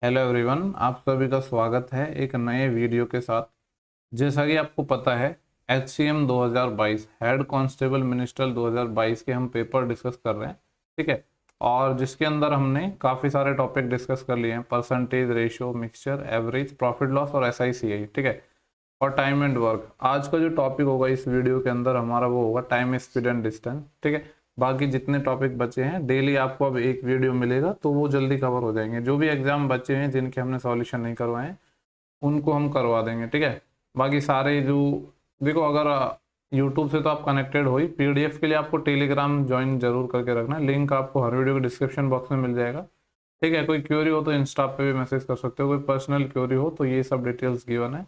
Hello everyone, आप सभी का स्वागत है एक नए वीडियो के साथ। जैसा कि आपको पता है, HCM 2022 हेड कांस्टेबल मिनिस्टर 2022 के हम पेपर डिस्कस कर रहे हैं। ठीक है, और जिसके अंदर हमने काफ़ी सारे टॉपिक डिस्कस कर लिए हैं। Percentage, ratio, mixture, average, profit loss और SICI। ठीक है, और टाइम एंड वर्क। आज का जो टॉपिक होगा इस वीडियो के अंदर हमारा वो होगा टाइम, स्पीड एंड डिस्टेंस। ठीक है, बाकी जितने टॉपिक बचे हैं डेली आपको अब एक वीडियो मिलेगा तो वो जल्दी कवर हो जाएंगे। जो भी एग्जाम बचे हैं जिनके हमने सॉल्यूशन नहीं करवाए हैं उनको हम करवा देंगे। ठीक है, बाकी सारे जो देखो, अगर यूट्यूब से तो आप कनेक्टेड हो ही, PDF के लिए आपको टेलीग्राम ज्वाइन जरूर करके रखना। लिंक आपको हर वीडियो के डिस्क्रिप्शन बॉक्स में मिल जाएगा। ठीक है, कोई क्वेरी हो तो इंस्टा पे भी मैसेज कर सकते हो, कोई पर्सनल क्वेरी हो तो ये सब डिटेल्स गिवन है।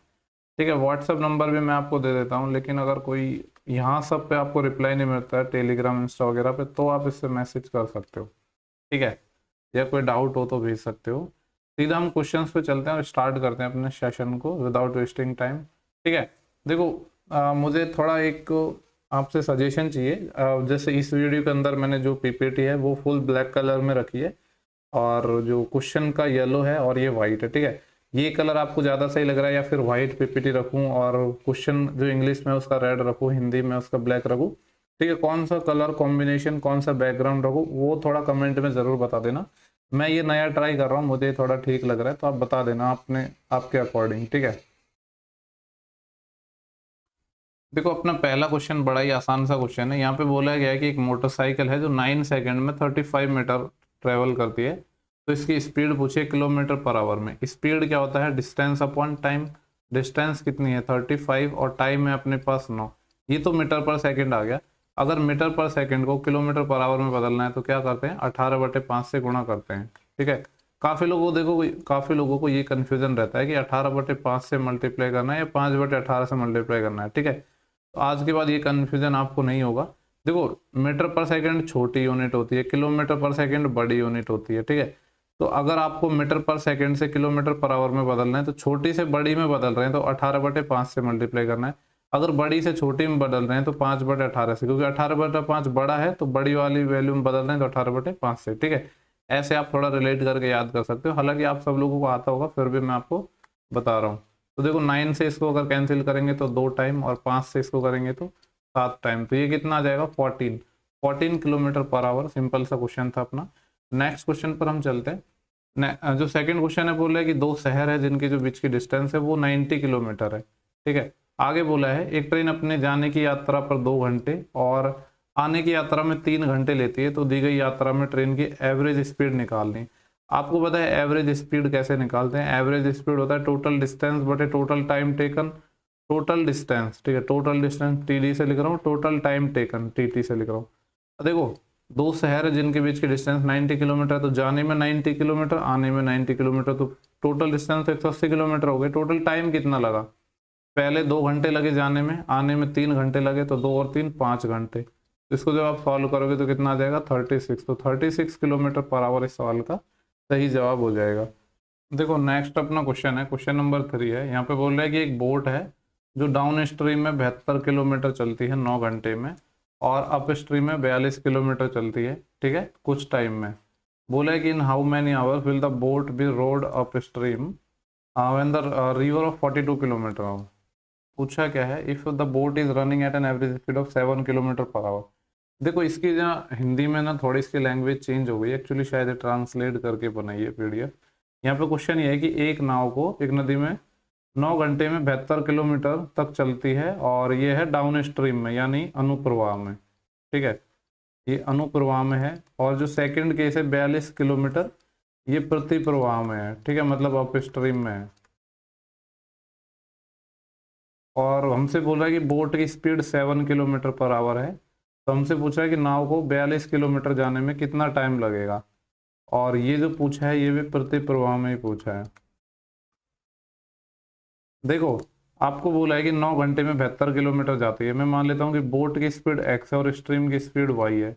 ठीक है, व्हाट्सअप नंबर भी मैं आपको दे देता हूँ, लेकिन अगर कोई यहाँ सब पे आपको रिप्लाई नहीं मिलता है, टेलीग्राम, इंस्टा वगैरह पे, तो आप इससे मैसेज कर सकते हो। ठीक है, या कोई डाउट हो तो भेज सकते हो। सीधा हम क्वेश्चंस पे चलते हैं और स्टार्ट करते हैं अपने सेशन को विदाउट वेस्टिंग टाइम। ठीक है, देखो, मुझे थोड़ा एक आपसे सजेशन चाहिए। जैसे इस वीडियो के अंदर मैंने जो PPT है वो फुल ब्लैक कलर में रखी है, और जो क्वेश्चन का येलो है और ये वाइट है। ठीक है, ये कलर आपको ज़्यादा सही लग रहा है या फिर वाइट PPT रखूं और क्वेश्चन जो इंग्लिश में उसका रेड रखूं, हिंदी में उसका ब्लैक रखूं? ठीक है, कौन सा कलर कॉम्बिनेशन, कौन सा बैकग्राउंड रखूं, वो थोड़ा कमेंट में ज़रूर बता देना। मैं ये नया ट्राई कर रहा हूँ, मुझे थोड़ा ठीक लग रहा है, तो आप बता देना आपने आपके अकॉर्डिंग। ठीक है, देखो, अपना पहला क्वेश्चन बड़ा ही आसान सा क्वेश्चन है। यहाँ पे बोला गया है कि एक मोटरसाइकिल है जो 9 सेकंड में 35 मीटर ट्रेवल करती है, तो इसकी स्पीड पूछिए किलोमीटर पर आवर में। स्पीड क्या होता है? Distance upon time. डिस्टेंस कितनी है? 35, और टाइम है अपने पास 9। ये तो मीटर पर सेकंड आ गया। अगर मीटर पर सेकंड को किलोमीटर पर आवर में बदलना है तो क्या करते हैं? 18/5 से गुणा करते हैं। ठीक है, काफ़ी लोगों को ये कन्फ्यूजन रहता है कि 18/5 से मल्टीप्लाई करना है या 5/18 से मल्टीप्लाई करना है। ठीक है, तो आज के बाद ये कन्फ्यूजन आपको नहीं होगा। देखो, मीटर पर सेकंड छोटी यूनिट होती है, किलोमीटर पर सेकंड बड़ी यूनिट होती है। ठीक है, तो अगर आपको मीटर पर सेकंड से किलोमीटर पर आवर में बदलना है तो छोटी से बड़ी में बदल रहे हैं तो 18/5 से मल्टीप्लाई करना है। अगर बड़ी से छोटी में बदल रहे हैं तो 5/18 से, क्योंकि 18/5 बड़ा है तो बड़ी वाली वैल्यू में बदल रहे हैं तो 18/5 से। ठीक है, ऐसे आप थोड़ा रिलेट करके याद कर सकते हो। हालांकि आप सब लोगों को आता होगा, फिर भी मैं आपको बता रहा हूँ। तो देखो, 9 से इसको अगर कैंसिल करेंगे तो 2 टाइम, और 5 से इसको करेंगे तो 7 टाइम, तो ये कितना आ जाएगा? 14 किलोमीटर पर आवर। सिंपल सा क्वेश्चन था अपना। नेक्स्ट क्वेश्चन पर हम चलते हैं। जो सेकंड क्वेश्चन है, बोला है कि दो शहर है जिनके जो बीच की डिस्टेंस है वो 90 किलोमीटर है। ठीक है, आगे बोला है एक ट्रेन अपने जाने की यात्रा पर 2 घंटे और आने की यात्रा में 3 घंटे लेती है, तो दी गई यात्रा में ट्रेन की एवरेज स्पीड निकालनी। आपको पता है एवरेज स्पीड कैसे निकालते हैं? एवरेज स्पीड होता है टोटल डिस्टेंस बटे total time taken. Total distance, ठीक है, टोटल डिस्टेंस TD से लिख रहा हूँ, टोटल टाइम टेकन TT से लिख रहा हूँ। देखो, दो शहर है जिनके बीच की डिस्टेंस 90 किलोमीटर, तो जाने में 90 किलोमीटर, आने में 90 किलोमीटर, तो टोटल डिस्टेंस 180 किलोमीटर हो गए। टोटल टाइम कितना लगा? पहले 2 घंटे लगे जाने में, आने में 3 घंटे लगे, तो 2 और 3 5 घंटे। इसको जब आप सॉल्व करोगे तो कितना आ जाएगा? 36। तो 36 किलोमीटर पर आवर इस सवाल का सही जवाब हो जाएगा। देखो, नेक्स्ट अपना क्वेश्चन है, क्वेश्चन नंबर 3 है। यहाँ पे बोल रहा है कि एक बोट है जो डाउन स्ट्रीम में 72 किलोमीटर चलती है 9 घंटे में, और अप स्ट्रीम में 42 किलोमीटर चलती है, ठीक है, कुछ टाइम में। बोला है कि in how many hours will the boat be rowed upstream when the river of 42 kilometre. पूछा क्या है? If the boat is running at an average speed of 7 kilometre per hour. देखो, इसकी जो हिंदी में ना थोड़ी इसकी लैंग्वेज चेंज हो गई एक्चुअली, शायद ट्रांसलेट करके बनाई है PDF। यहाँ पे क्वेश्चन ये है कि एक नाव को एक नदी में 9 घंटे में 72 किलोमीटर तक चलती है, और ये है डाउन स्ट्रीम में यानी अनुप्रवाह में। ठीक है, ये अनुप्रवाह में है, और जो सेकंड केस है 42 किलोमीटर, ये प्रति प्रवाह में है। ठीक है, मतलब अप स्ट्रीम में है। और हमसे बोल रहा है कि बोट की स्पीड 7 किलोमीटर पर आवर है, तो हमसे पूछा है कि नाव को 42 किलोमीटर जाने में कितना टाइम लगेगा, और ये जो पूछा है ये भी प्रति प्रवाह में ही पूछा है। देखो, आपको बोला है कि 9 घंटे में 72 किलोमीटर जाती है। मैं मान लेता हूँ कि बोट की स्पीड x है और स्ट्रीम की स्पीड y है,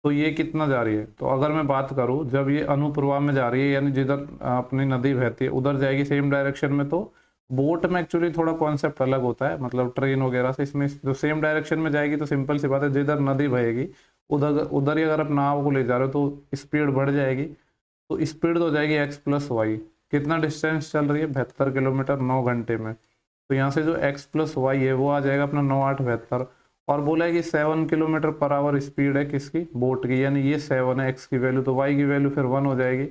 तो ये कितना जा रही है? तो अगर मैं बात करूँ, जब ये अनुप्रवाह में जा रही है यानी जिधर अपनी नदी बहती है उधर जाएगी सेम डायरेक्शन में, तो बोट में एक्चुअली थोड़ा कॉन्सेप्ट अलग होता है, मतलब ट्रेन वगैरह से। इसमें जो सेम डायरेक्शन में जाएगी तो सिंपल सी बात है, जिधर नदी बहेगी उधर उधर ही अगर आप नाव को ले जा रहे हो तो स्पीड बढ़ जाएगी, तो स्पीड तो हो जाएगी x + y। कितना डिस्टेंस चल रही है, 72 किलोमीटर 9 घंटे में। तो यहाँ से जो x प्लस वाई है वो आ जाएगा अपना 9 8 72। और बोला है कि 7 किलोमीटर पर आवर स्पीड है किसकी, बोट की, यानी ये 7 है x की वैल्यू, तो y की वैल्यू फिर 1 हो जाएगी।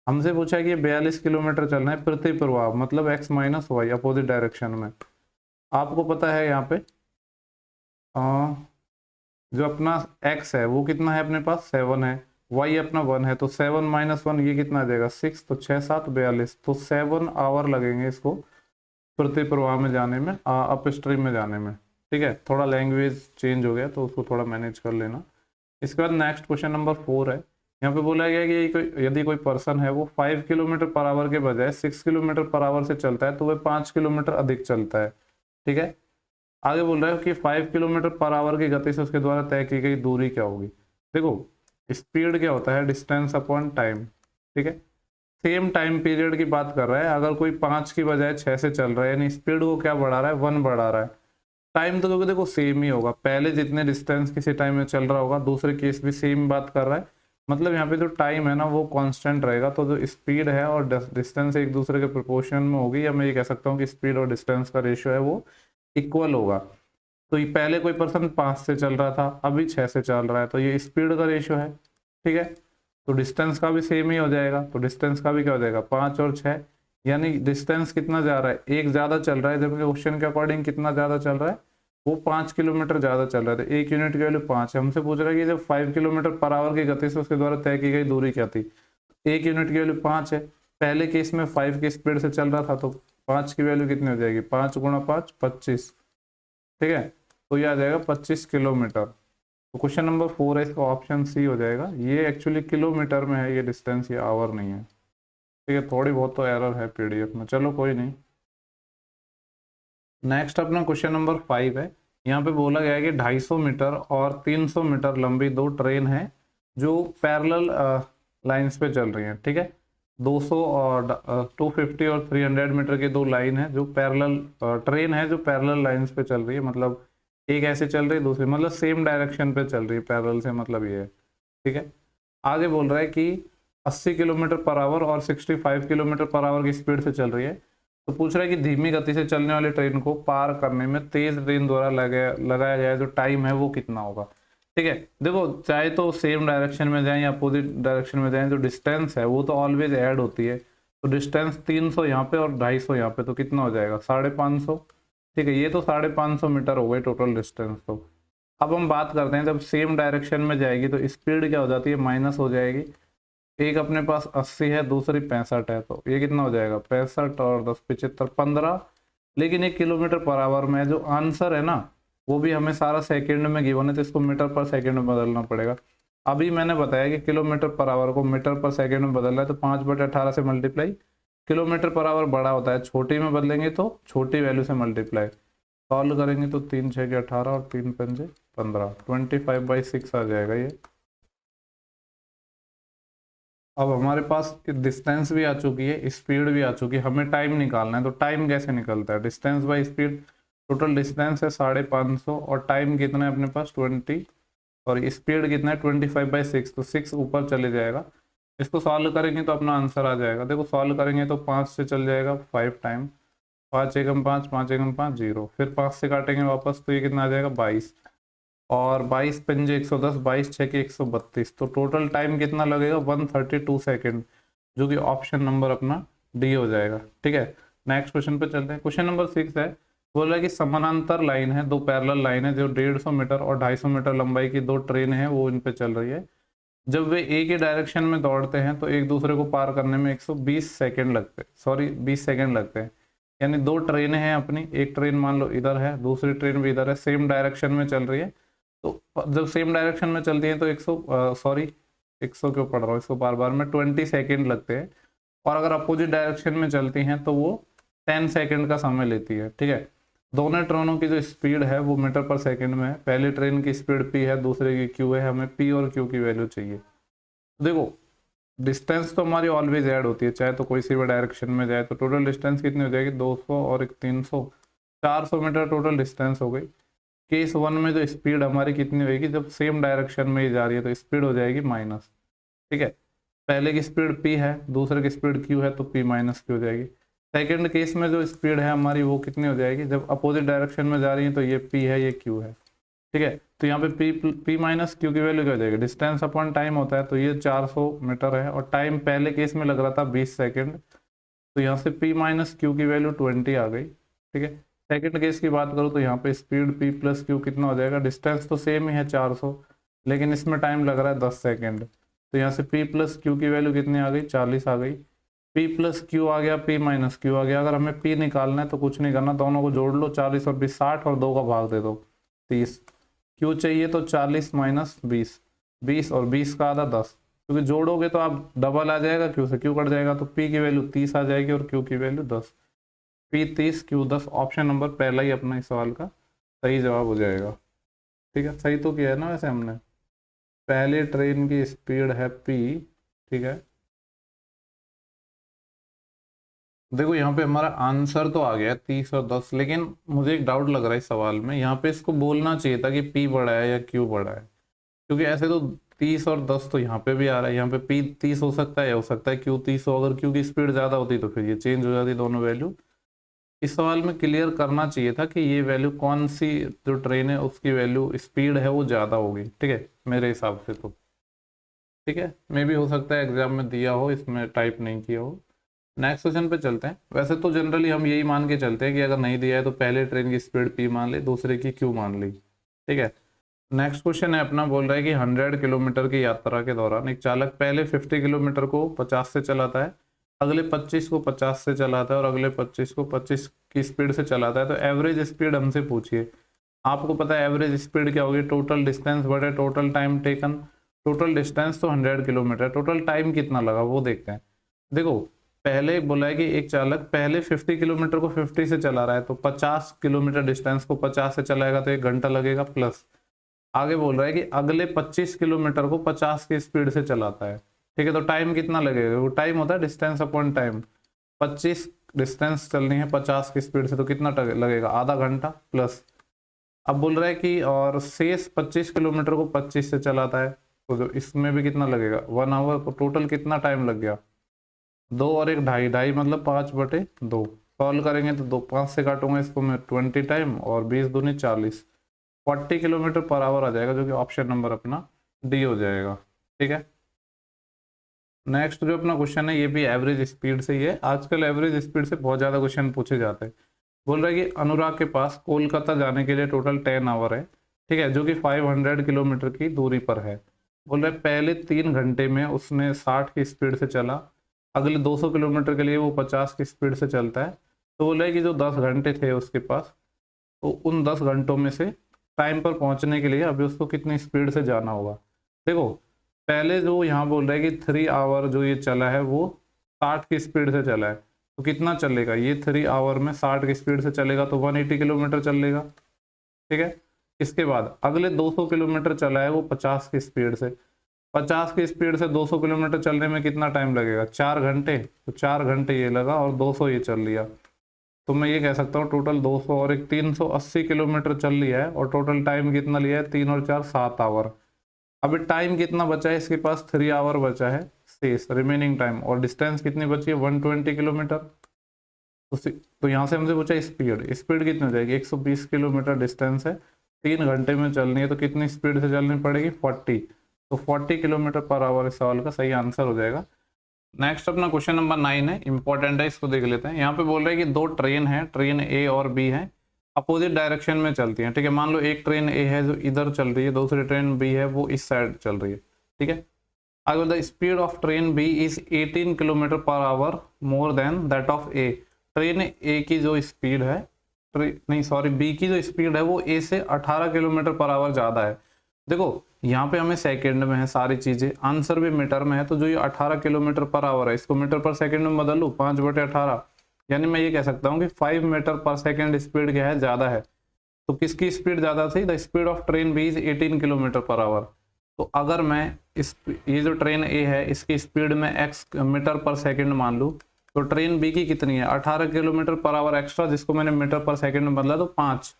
हमसे पूछा है कि ये 42 किलोमीटर चलना है प्रति प्रवाह, मतलब x minus Y opposite direction में। आपको पता है यहाँ पे जो अपना x है वो कितना है अपने पास 7 है, y अपना 1 है, तो 7 माइनस 1 ये कितना आ जाएगा 6, तो 6 7 42, तो 7 आवर लगेंगे इसको प्रति प्रवाह में जाने में, अप स्ट्रीम में जाने में। ठीक है, थोड़ा लैंग्वेज चेंज हो गया तो उसको थोड़ा मैनेज कर लेना। इसके बाद नेक्स्ट क्वेश्चन नंबर 4 है। यहाँ पे बोला गया कि यदि कोई पर्सन है वो 5 किलोमीटर पर आवर के बजाय 6 किलोमीटर पर आवर से चलता है तो वह 5 किलोमीटर अधिक चलता है। ठीक है, आगे बोल रहा है कि 5 किलोमीटर पर आवर की गति से उसके द्वारा तय की गई दूरी क्या होगी। देखो स्पीड क्या होता है, डिस्टेंस अपॉन टाइम। ठीक है, सेम टाइम पीरियड की बात कर रहा है। अगर कोई 5 की बजाय 6 से चल रहा है यानी स्पीड को क्या बढ़ा रहा है 1 बढ़ा रहा है, टाइम तो देखो सेम ही होगा, पहले जितने डिस्टेंस किसी टाइम में चल रहा होगा दूसरे केस भी सेम बात कर रहा है, मतलब यहाँ पे जो टाइम है ना वो कांस्टेंट रहेगा। तो जो स्पीड है और डिस्टेंस एक दूसरे के प्रोपोर्शन में होगी, या मैं ये कह सकता हूँ कि स्पीड और डिस्टेंस का रेशियो है वो इक्वल होगा। तो ये पहले कोई पर्सन 5 से चल रहा था, अभी 6 से चल रहा है, तो ये स्पीड का रेशियो है। ठीक है, तो डिस्टेंस का भी सेम ही हो जाएगा, तो डिस्टेंस का भी क्या हो जाएगा 5 और 6, यानी डिस्टेंस कितना जा रहा है, एक ज़्यादा चल रहा है, जबकि क्वेश्चन के अकॉर्डिंग कितना ज़्यादा चल रहा है, वो 5 किलोमीटर ज़्यादा चल रहा था। एक यूनिट की वैल्यू 5 है। हमसे पूछ रहा है कि जब 5 किलोमीटर पर आवर की गति से उसके द्वारा तय की गई दूरी क्या थी। एक यूनिट की वैल्यू 5 है, पहले केस में 5 की स्पीड से चल रहा था, तो 5 की वैल्यू कितनी हो जाएगी 5 गुणा 5 25। ठीक है, तो ये आ जाएगा 25 किलोमीटर। तो क्वेश्चन नंबर 4 है, इसका ऑप्शन सी हो जाएगा। ये एक्चुअली किलोमीटर में है ये डिस्टेंस, ये आवर नहीं है। ठीक है, थोड़ी बहुत तो एरर है पीडीएफ में, चलो कोई नहीं। नेक्स्ट अपना क्वेश्चन नंबर 5 है। यहाँ पे बोला गया है कि 250 मीटर और 300 मीटर लंबी दो ट्रेन है जो पैरेलल लाइंस पे चल रही हैं। ठीक है, 200 और 250 और 300 मीटर की दो लाइन है जो पैरेलल ट्रेन है जो पैरेलल लाइंस पे चल रही है, मतलब एक ऐसे चल रही है दूसरी, मतलब सेम डायरेक्शन पे चल रही है, पैरेलल से मतलब ये है। ठीक है, आगे बोल रहा है कि 80 किलोमीटर पर आवर और 65 किलोमीटर पर आवर की स्पीड से चल रही है। तो पूछ रहा है कि धीमी गति से चलने वाली ट्रेन को पार करने में तेज ट्रेन द्वारा लगाया जाए जो टाइम है वो कितना होगा। ठीक है, देखो चाहे तो सेम डायरेक्शन में जाएं या अपोजिट डायरेक्शन में जाएं, जो डिस्टेंस है वो तो ऑलवेज ऐड होती है। तो डिस्टेंस 300 यहाँ पे और 250 यहाँ पे, तो कितना हो जाएगा 550। ठीक है, ये तो 550 मीटर हो गई टोटल डिस्टेंस। तो अब हम बात करते हैं जब सेम डायरेक्शन में जाएगी तो स्पीड क्या हो जाती है माइनस हो जाएगी। एक अपने पास 80 है, दूसरी 65 है, तो ये कितना हो जाएगा 65 और 10 75 15। लेकिन एक किलोमीटर पर आवर में जो आंसर है ना वो भी हमें सारा सेकंड में गिवन है, तो इसको मीटर पर सेकंड में बदलना पड़ेगा। अभी मैंने बताया कि किलोमीटर पर आवर को मीटर पर सेकंड में बदलना है, तो 5/18 से मल्टीप्लाई, किलोमीटर पर आवर बड़ा होता है, छोटी में बदलेंगे तो छोटी वैल्यू से मल्टीप्लाई। सॉल्व करेंगे तो 3 6 के 18 और 3 5 15, 25/6 आ जाएगा ये। अब हमारे पास डिस्टेंस भी आ चुकी है, स्पीड भी आ चुकी है, हमें टाइम निकालना है। तो टाइम कैसे निकलता है, distance by speed. Total distance है 550 और टाइम कितना है अपने पास 20 और स्पीड कितना है 25/6, तो 6 ऊपर चले जाएगा। इसको सॉल्व करेंगे तो अपना आंसर आ जाएगा। देखो सॉल्व करेंगे तो 5 से चल जाएगा 5 टाइम, 5 एकम 5, 5 एकम 5 0, फिर 5 से काटेंगे वापस तो ये कितना आ जाएगा 22 और 22 पंजे 110, 22 6 के 132, तो टोटल टाइम कितना लगेगा 132 सेकेंड, जो कि ऑप्शन नंबर अपना डी हो जाएगा। ठीक है, नेक्स्ट क्वेश्चन पे चलते हैं। क्वेश्चन नंबर 6 है, बोल रहा है कि समानांतर लाइन है, दो पैरेलल लाइन है जो 150 मीटर और 250 मीटर लंबाई की दो ट्रेन है वो इन पे चल रही है। जब वे एक ही डायरेक्शन में दौड़ते हैं तो एक दूसरे को पार करने में 120 सेकेंड लगते हैं, सॉरी 20 सेकेंड लगते हैं। यानी दो ट्रेनें हैं अपनी, एक ट्रेन मान लो इधर है, दूसरी ट्रेन भी इधर है, सेम डायरेक्शन में चल रही है। तो जब सेम डायरेक्शन में चलती है तो 100 क्यों पढ़ रहा हूँ, इसको बार बार में 20 सेकेंड लगते हैं। और अगर अपोजिट डायरेक्शन में चलती हैं तो वो 10 सेकेंड का समय लेती है। ठीक है, दोनों ट्रेनों की जो स्पीड है वो मीटर पर सेकेंड में है। पहली ट्रेन की स्पीड p है, दूसरे की q है, हमें p और q की वैल्यू चाहिए। देखो डिस्टेंस तो हमारी ऑलवेज ऐड होती है, चाहे तो कोई सी भी डायरेक्शन में जाए। तो टोटल डिस्टेंस कितनी हो जाएगी 200 और एक 300, 400 मीटर टोटल डिस्टेंस हो गई। केस 1 में जो स्पीड हमारी कितनी होगी, जब सेम डायरेक्शन में ही जा रही है तो स्पीड हो जाएगी माइनस। ठीक है, पहले की स्पीड p है, दूसरे की स्पीड q है, तो p माइनस q हो जाएगी। सेकेंड केस में जो स्पीड है हमारी वो कितनी हो जाएगी, जब अपोजिट डायरेक्शन में जा रही है तो ये p है, ये q है, ठीक है। तो यहाँ पे p माइनस q की वैल्यू क्या हो जाएगी, डिस्टेंस अपॉन टाइम होता है, तो ये 400 मीटर है और टाइम पहले केस में लग रहा था 20 सेकेंड, तो यहाँ से p माइनस q की वैल्यू 20 आ गई, ठीक है। सेकेंड केस की बात करूँ तो यहाँ पे स्पीड p प्लस q कितना हो जाएगा, डिस्टेंस तो सेम ही है 400, लेकिन इसमें टाइम लग रहा है 10 सेकेंड, तो यहाँ से p प्लस q की वैल्यू कितनी आ गई, 40 आ गई। p प्लस q आ गया, p माइनस q आ गया। अगर हमें p निकालना है तो कुछ नहीं करना, दोनों को जोड़ लो, 40 और 20 60 और 2 का भाग दे दो 30। q चाहिए तो 40 माइनस 20, 20 और 20 का आधा 10, क्योंकि जोड़ोगे तो आप डबल आ जाएगा, q से q कट जाएगा, तो p की वैल्यू 30 आ जाएगी और q की value 10। p 30 q 10, option number पहला ही अपना इस सवाल का सही जवाब हो जाएगा, ठीक है। सही तो किया है ना वैसे हमने। पहले ट्रेन की स्पीड है p, ठीक है। देखो यहाँ पे हमारा आंसर तो आ गया 30 और 10, लेकिन मुझे एक डाउट लग रहा है इस सवाल में, यहाँ पे इसको बोलना चाहिए था कि p बड़ा है या q बड़ा है, क्योंकि ऐसे तो 30 और 10 तो यहाँ पे भी आ रहा है, यहाँ पे p 30 हो सकता है या हो सकता है q 30 हो। अगर q की स्पीड ज़्यादा होती तो फिर ये चेंज हो जाती दोनों वैल्यू। इस सवाल में क्लियर करना चाहिए था कि ये वैल्यू कौन सी जो ट्रेन है उसकी वैल्यू स्पीड है वो ज़्यादा होगी, ठीक है, मेरे हिसाब से तो, ठीक है। मे भी हो सकता है एग्जाम में दिया हो, इसमें टाइप नहीं किया हो। नेक्स्ट क्वेश्चन पे चलते हैं। वैसे तो जनरली हम यही मान के चलते हैं कि अगर नहीं दिया है तो पहले ट्रेन की स्पीड p मान ली, दूसरे की q मान ली, ठीक है। नेक्स्ट क्वेश्चन है अपना, बोल रहा है कि 100 किलोमीटर की यात्रा के दौरान एक चालक पहले 50 किलोमीटर को 50 से चलाता है, अगले 25 को 50 से चलाता है और अगले 25 को 25 की स्पीड से चलाता है, तो एवरेज स्पीड हमसे पूछिए। आपको पता है एवरेज स्पीड क्या होगी, टोटल डिस्टेंस बटे total time taken. Total distance तो 100 किलोमीटर, टोटल टाइम कितना लगा वो देखते हैं। देखो पहले बोला है कि एक चालक पहले 50 किलोमीटर को 50 से चला रहा है, तो 50 किलोमीटर डिस्टेंस को 50 से चलाएगा तो 1 घंटा लगेगा प्लस। आगे बोल रहा है कि अगले 25 किलोमीटर को 50 की स्पीड से चलाता है, ठीक है, तो टाइम कितना लगेगा, वो टाइम होता है डिस्टेंस अपॉन टाइम। 25 डिस्टेंस चलनी है 50 की स्पीड से, तो कितना लगेगा, आधा घंटा प्लस। अब बोल रहा है कि और शेष 25 किलोमीटर को 25 से चलाता है, तो जो इसमें भी कितना लगेगा 1 आवर, तो टोटल कितना टाइम लग गया, 2 और 1 ढाई, ढाई मतलब 5/2। सॉल्व करेंगे तो 5 से काटूंगा इसको मैं 20 टाइम और 20 दूनी 40, 40 किलोमीटर पर आवर आ जाएगा, जो कि ऑप्शन नंबर अपना डी हो जाएगा, ठीक है। नेक्स्ट जो अपना क्वेश्चन है ये भी एवरेज स्पीड से ही है। आजकल एवरेज स्पीड से बहुत ज़्यादा क्वेश्चन पूछे जाते हैं। बोल रहा है कि अनुराग के पास कोलकाता जाने के लिए टोटल 10 आवर है, ठीक है, जो कि 500 किलोमीटर की दूरी पर है। बोल रहा है पहले 3 घंटे में उसने 60 की स्पीड से चला, अगले 200 किलोमीटर के लिए वो 50 की स्पीड से चलता है। तो बोल रहा है कि जो 10 घंटे थे उसके पास, तो उन 10 घंटों में से टाइम पर पहुंचने के लिए अभी उसको कितनी स्पीड से जाना होगा। देखो पहले जो यहाँ बोल रहा है कि 3 आवर जो ये चला है वो 60 की स्पीड से चला है, तो कितना चलेगा, ये 3 आवर में 60 की स्पीड से चलेगा तो 180 किलोमीटर चलेगा, ठीक है। इसके बाद अगले 200 किलोमीटर चला है वो 50 की स्पीड से, 50 की स्पीड से 200 किलोमीटर चलने में कितना टाइम लगेगा, 4 घंटे, तो 4 घंटे ये लगा और 200 ये चल लिया, तो मैं ये कह सकता हूँ टोटल 200 और एक 380 किलोमीटर चल लिया है और टोटल टाइम कितना लिया है, 3 और 4 7 आवर। अभी टाइम कितना बचा है इसके पास, 3 आवर बचा है शेष रिमेनिंग टाइम, और डिस्टेंस कितनी बची है 120 किलोमीटर। तो यहाँ से हमसे पूछा स्पीड, स्पीड कितनी हो जाएगी, 120 किलोमीटर डिस्टेंस है, 3 घंटे में चलनी है, तो कितनी स्पीड से चलनी पड़ेगी 40, तो 40 किलोमीटर पर आवर इस सवाल का सही आंसर हो जाएगा। नेक्स्ट अपना क्वेश्चन नंबर 9 है, इंपॉर्टेंट है, इसको देख लेते हैं। यहाँ पे बोल रहे हैं कि 2 ट्रेन है, ट्रेन ए और बी है, अपोजिट डायरेक्शन में चलती हैं, ठीक है। मान लो एक ट्रेन ए है जो इधर चल रही है, दूसरी ट्रेन बी है वो इस साइड चल रही है, ठीक है। आगे the speed of train B is 18 kilometre per hour more than that of A. Train A की जो स्पीड है, बी की जो स्पीड है वो ए से 18 किलोमीटर पर आवर ज़्यादा है। देखो यहाँ पे हमें सेकंड में है सारी चीज़ें, आंसर भी मीटर में है, तो जो ये 18 किलोमीटर पर आवर है इसको मीटर पर सेकंड में बदल लूँ, 5/18, यानी मैं ये कह सकता हूँ कि 5 मीटर पर सेकंड स्पीड क्या है, ज़्यादा है। तो किसकी स्पीड ज़्यादा थी, the speed of train B is 18 kilometre per hour. तो अगर मैं ये जो ट्रेन ए है इसकी स्पीड में x मीटर पर सेकंड मान लूँ, तो ट्रेन बी की कितनी है 18 किलोमीटर पर आवर एक्स्ट्रा, जिसको मैंने मीटर पर सेकंड में बदला तो 5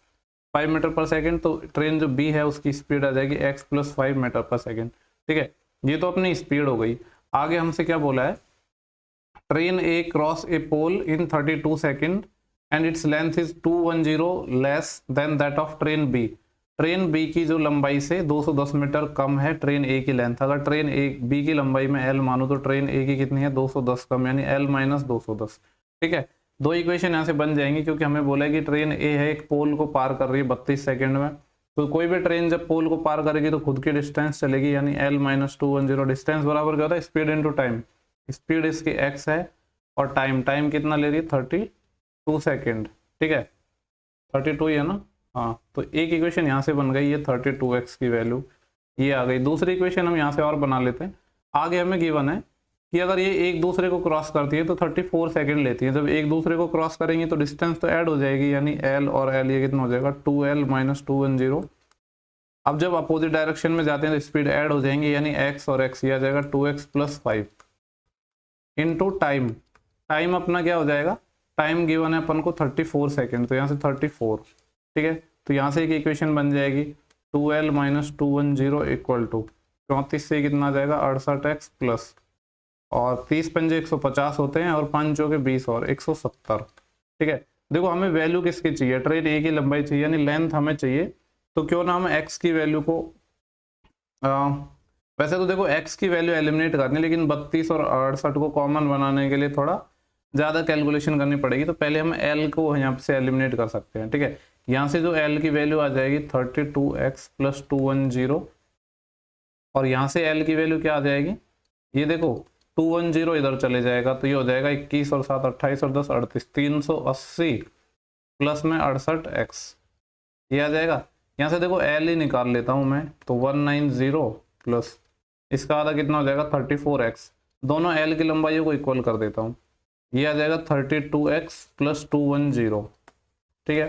मीटर पर सेकंड, तो ट्रेन जो बी है उसकी स्पीड आ जाएगी x + 5 मीटर पर सेकंड, ठीक है। ये तो अपनी स्पीड हो गई। आगे हमसे क्या बोला है, train A cross a pole in 32 second and its length is 210 less than that of train B. Train B की जो लंबाई से 210 मीटर कम है ट्रेन ए की लेंथ। अगर ट्रेन ए बी की लंबाई में एल मानो तो ट्रेन ए की कितनी है, 210 कम, यानी एल माइनस 210। ठीक है, दो इक्वेशन यहाँ से बन जाएंगी, क्योंकि हमें बोला है कि ट्रेन ए है, एक पोल को पार कर रही है 32 सेकेंड में। तो कोई भी ट्रेन जब पोल को पार करेगी तो खुद की डिस्टेंस चलेगी, यानी एल माइनस 210। डिस्टेंस बराबर क्या होता है, स्पीड इंटू टाइम। स्पीड इसकी एक्स है और टाइम कितना ले रही है, 32 सेकेंड। ठीक है, 32 ही है ना, हाँ। तो एक इक्वेशन यहाँ से बन गई, ये 32x की वैल्यू ये आ गई। दूसरी इक्वेशन हम यहाँ से और बना लेते हैं। आगे हमें गिवन है कि अगर ये एक दूसरे को क्रॉस करती है तो 34 सेकंड लेती है। जब एक दूसरे को क्रॉस करेंगे तो डिस्टेंस तो ऐड हो जाएगी, यानी l और l ये कितना हो जाएगा, 2l माइनस 210। अब जब अपोजिट डायरेक्शन में जाते हैं तो स्पीड ऐड हो जाएंगे, यानी x और x ये आ जाएगा 2x plus 5 into time. Time अपना क्या हो जाएगा, टाइम गिवन है अपन को 34 सेकेंड, तो यहाँ से 34। ठीक है, तो यहाँ से एक इक्वेशन बन जाएगी 2l माइनस 210 इक्वल टू 34 से कितना आ जाएगा 68x प्लस, और 30 पंजे 150 होते हैं, और 5 चौके 20 और 170। ठीक है, देखो हमें वैल्यू किसकी चाहिए, ट्रेन ए की लंबाई चाहिए, यानी लेंथ हमें चाहिए। तो क्यों ना हम x की वैल्यू को वैसे तो देखो x की वैल्यू एलिमिनेट करनी, लेकिन 32 और 68 को कॉमन बनाने के लिए थोड़ा ज़्यादा कैलकुलेशन करनी पड़ेगी। तो पहले हम l को यहाँ से एलिमिनेट कर सकते हैं। ठीक है, यहाँ से जो l की वैल्यू आ जाएगी 32x प्लस 210, और यहाँ से l की वैल्यू क्या आ जाएगी, ये देखो 210 इधर चले जाएगा, तो ये हो जाएगा 21 और 7 28 और 10 38, 380 प्लस में 68x ये आ जाएगा। यहाँ से देखो l ही निकाल लेता हूँ मैं, तो 190 प्लस इसका आधा कितना हो जाएगा 34x। दोनों l की लंबाइयों को इक्वल कर देता हूँ, ये आ जाएगा 32x प्लस 210। ठीक है,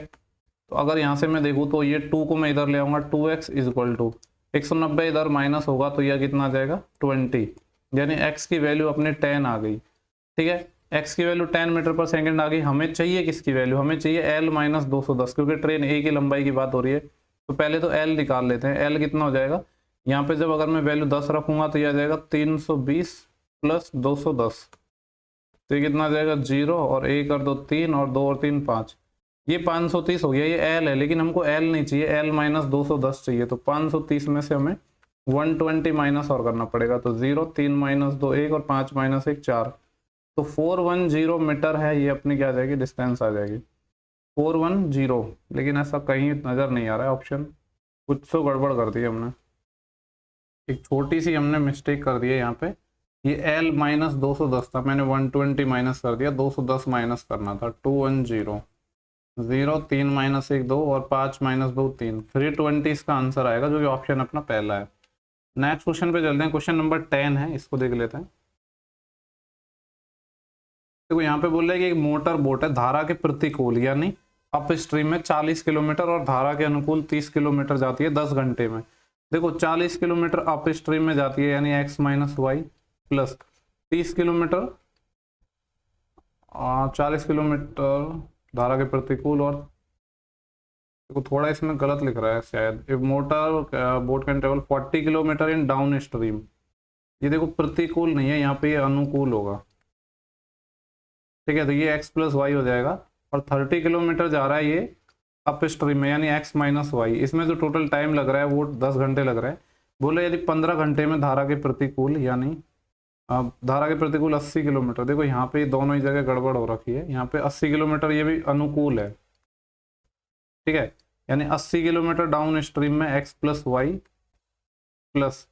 तो अगर यहाँ से मैं देखूँ तो ये 2 को मैं इधर ले आऊँगा, 2x इज इक्वल टू 190 इधर माइनस होगा तो यह कितना आ जाएगा 20, यानी x की वैल्यू अपने 10 आ गई। ठीक है, x की वैल्यू 10 मीटर पर सेकंड आ गई। हमें चाहिए किसकी वैल्यू, हमें चाहिए l माइनस 210, क्योंकि ट्रेन a की लंबाई की बात हो रही है। तो पहले तो l निकाल लेते हैं, l कितना हो जाएगा, यहाँ पे जब अगर मैं वैल्यू 10 रखूंगा तो यह आ जाएगा 320 प्लस 210, तो ये कितना आ जाएगा 0, और 1 और 2 3 और 2 और 3 5, ये 530 हो गया। ये l है, लेकिन हमको l नहीं चाहिए, l माइनस 210 चाहिए। तो 530 में से हमें 120 माइनस और करना पड़ेगा, तो 0 3 माइनस 2 1 और 5 माइनस 1 4, तो 410 मीटर है ये अपनी क्या आ जाएगी, डिस्टेंस आ जाएगी 410। लेकिन ऐसा कहीं नज़र नहीं आ रहा है ऑप्शन, कुछ तो गड़बड़ कर दी हमने, एक छोटी सी हमने मिस्टेक कर दी है यहाँ पे। ये l माइनस 210 था, मैंने 120 माइनस कर दिया, 210 माइनस करना था, 210 0 3 माइनस 1 2 और 5 माइनस 2 3, 320 इसका आंसर आएगा, जो कि ऑप्शन अपना पहला है। नेक्स्ट क्वेश्चन पे चलते हैं, क्वेश्चन नंबर 10 है, इसको देख लेते हैं। देखो यहाँ पे बोल रहे हैं कि एक मोटर बोट है, धारा के प्रतिकूल यानी अप स्ट्रीम में 40 किलोमीटर और धारा के अनुकूल 30 किलोमीटर जाती है 10 घंटे में। देखो 40 किलोमीटर अप स्ट्रीम में जाती है, यानी x minus Y, plus 30 kilometre 40 kilometre धारा के प्रतिकूल, और देखो थोड़ा इसमें गलत लिख रहा है शायद, एक motor boat can travel 40 kilometre in down stream. ये देखो प्रतिकूल नहीं है, यहाँ पे ये अनुकूल होगा। ठीक है, तो ये x प्लस वाई हो जाएगा, और 30 किलोमीटर जा रहा है ये अप स्ट्रीम में, यानी x माइनस वाई। इसमें जो टोटल टाइम लग रहा है वो 10 घंटे लग रहा है। बोले यदि 15 घंटे में धारा के प्रतिकूल, यानी धारा के प्रतिकूल 80 किलोमीटर, देखो यहाँ पे दोनों ही जगह गड़बड़ हो रखी है, यहाँ पे 80 किलोमीटर ये भी अनुकूल है। ठीक है, यानी 80 किलोमीटर डाउन स्ट्रीम में x plus Y, plus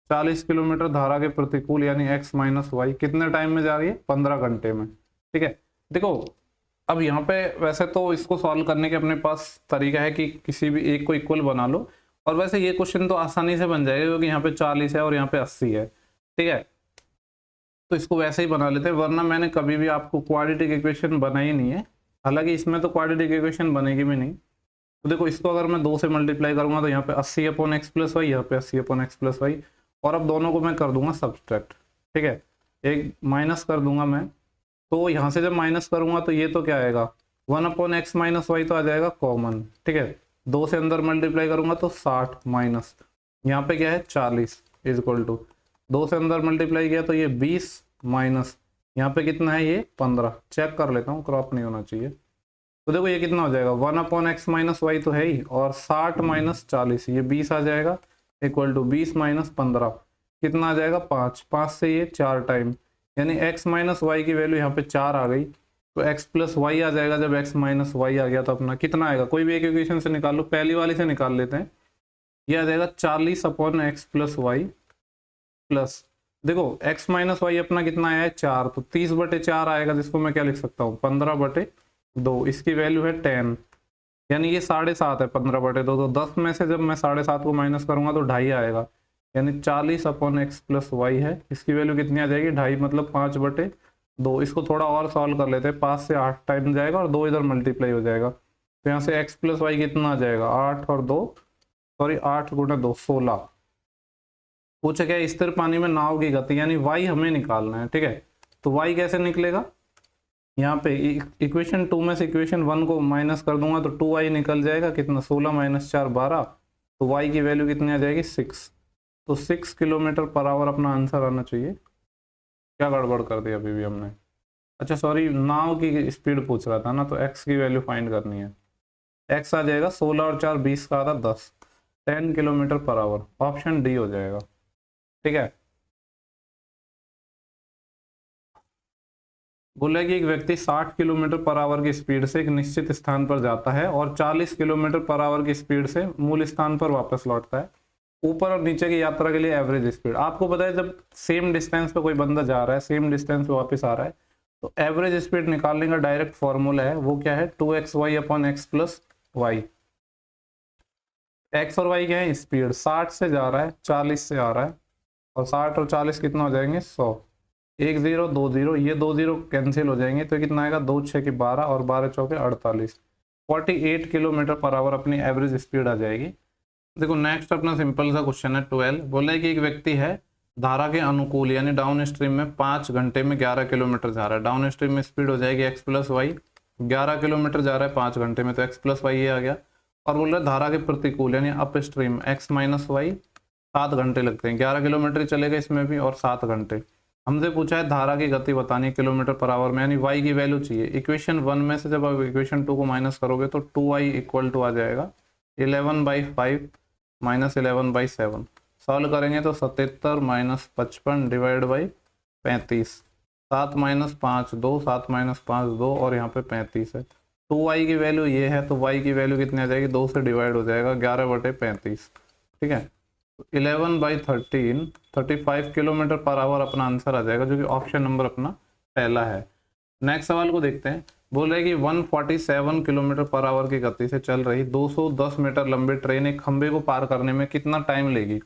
40 kilometre धारा के प्रतिकूल यानी x माइनस वाई, कितने टाइम में जा रही है, 15 घंटे में। ठीक है, देखो अब यहाँ पे वैसे तो इसको सॉल्व करने के अपने पास तरीका है कि किसी भी एक को इक्वल बना लो, और वैसे ये क्वेश्चन तो आसानी से बन जाएगा, क्योंकि यहाँ पे 40 है और यहाँ पे 80 है। ठीक है, तो इसको वैसे ही बना लेते हैं, वरना मैंने कभी भी आपको क्वाड्रेटिक इक्वेशन बनाई नहीं है। हालांकि इसमें तो क्वाड्रेटिक इक्वेशन बनेगी भी नहीं। तो देखो इसको अगर मैं 2 से मल्टीप्लाई करूंगा तो यहाँ पे 80 अपॉन एक्स प्लस वाई, यहाँ पे 80 अपॉन एक्स प्लस वाई, और अब दोनों को मैं कर दूंगा सब्सट्रैक्ट। ठीक है, एक माइनस कर दूंगा मैं, तो यहाँ से जब माइनस करूंगा तो ये तो क्या आएगा 1 अपॉन एक्स माइनस वाई, तो आ जाएगा कॉमन। ठीक है, 2 से अंदर मल्टीप्लाई करूंगा तो 60 माइनस यहाँ पे क्या है 40 इज इक्वल टू 2 से अंदर मल्टीप्लाई किया तो ये 20 माइनस यहाँ पे कितना है, ये 15। चेक कर लेता हूँ, क्रॉप नहीं होना चाहिए। तो देखो ये कितना हो जाएगा, 1/x माइनस वाई तो है ही, और 60 माइनस 40 ये 20 आ जाएगा, इक्वल टू 20 माइनस 15 कितना आ जाएगा, 5। 5 से ये 4 टाइम, यानी x माइनस वाई की वैल्यु यहाँ पे 4 आ गई। तो x प्लस वाई आ जाएगा। जब x माइनस वाई आ गया तो अपना कितना आएगा, कोई भी एक इक्वेशन से निकाल लो, पहली वाली से निकाल लेते हैं। ये आ जाएगा 40/x प्लस वाई प्लस, देखो x माइनस वाई अपना कितना आया है, 4, तो 30/4 आएगा, जिसको मैं क्या लिख सकता हूँ, 15/2। इसकी वैल्यू है 10, यानी ये 7.5 है 15/2। तो 10 में से जब मैं 7.5 को माइनस करूंगा तो 2.5 आएगा, यानी 40/x प्लस वाई है। इसकी वैल्यू कितनी आ जाएगी, 2.5, मतलब 5/2। इसको थोड़ा और सॉल्व कर लेते हैं, 5 से 8 टाइम जाएगा और 2 इधर मल्टीप्लाई हो जाएगा। तो यहाँ से x प्लस वाई कितना आ जाएगा, 8 और 2, सॉरी 8 गुणा 2 16। पूछा क्या, स्थिर पानी में नाव की गति, यानी y हमें निकालना है। ठीक है, तो y कैसे निकलेगा, यहाँ पे इक्वेशन 2 में से इक्वेशन 1 को माइनस कर दूंगा तो 2y निकल जाएगा, कितना, 16 माइनस 4 12। तो y की वैल्यू कितनी आ जाएगी, 6। तो 6 किलोमीटर पर आवर अपना आंसर आना चाहिए। क्या गड़बड़ कर दी अभी भी हमने, अच्छा सॉरी, नाव की स्पीड पूछ रहा था ना, तो x की वैल्यू फाइंड करनी है। x आ जाएगा 16 और 4 20 का आधा 10, 10 kilometre per our, option D हो जाएगा। ठीक है, बोला कि एक व्यक्ति 60 किलोमीटर पर आवर की स्पीड से एक निश्चित स्थान पर जाता है और 40 किलोमीटर पर आवर की स्पीड से मूल स्थान पर वापस लौटता है। ऊपर और नीचे की यात्रा के लिए एवरेज स्पीड आपको पता है, जब सेम डिस्टेंस पे कोई बंदा जा रहा है, सेम डिस्टेंस पे वापस आ रहा है, तो एवरेज स्पीड निकालने का डायरेक्ट फॉर्मूला है, वो क्या है, 2xy/x प्लस वाई। एक्स और वाई क्या है, स्पीड 60 से जा रहा है 40 से आ रहा है, और 60 और 40 कितना हो जाएंगे, 100। 1 0 2 0, ये 2 0 कैंसिल हो जाएंगे, तो कितना आएगा, 2 6 की 12 और 12 चौके 48, 48 किलोमीटर पर आवर अपनी एवरेज स्पीड आ जाएगी। देखो नेक्स्ट अपना सिंपल सा क्वेश्चन है 12। बोला है कि एक व्यक्ति है धारा के अनुकूल यानी डाउन स्ट्रीम में 5 घंटे में 11 किलोमीटर जा रहा है। डाउन स्ट्रीम में स्पीड हो जाएगी x प्लस वाई, 11 किलोमीटर जा रहा है 5 घंटे में, तो x प्लस वाई ये आ गया। और बोल रहा है धारा के प्रतिकूल यानी upstream x minus Y 7 घंटे लगते हैं, 11 किलोमीटर चलेगा इसमें भी और 7 घंटे। हमसे पूछा है धारा की गति बतानी किलोमीटर पर आवर में, यानी y की वैल्यू चाहिए। इक्वेशन 1 में से जब आप इक्वेशन 2 को माइनस करोगे तो 2y इक्वल टू आ जाएगा 11/5 माइनस 11/7। सॉल्व करेंगे तो 77 minus 55 divide by 35, 7 minus 5 2, 7 minus 5 2, और यहाँ पे 35 है। 2y की वैल्यू ये है, तो y की वैल्यू कितनी आ जाएगी, 2 से डिवाइड हो जाएगा, 11/35। ठीक है, 11/13 35 किलोमीटर पर आवर अपना आंसर आ जाएगा, जो कि ऑप्शन नंबर अपना पहला है। नेक्स्ट सवाल को देखते हैं। बोल रहे हैं कि 147 किलोमीटर पर आवर की गति से चल रही 210 मीटर लंबी ट्रेन एक खंबे को पार करने में कितना टाइम लेगी।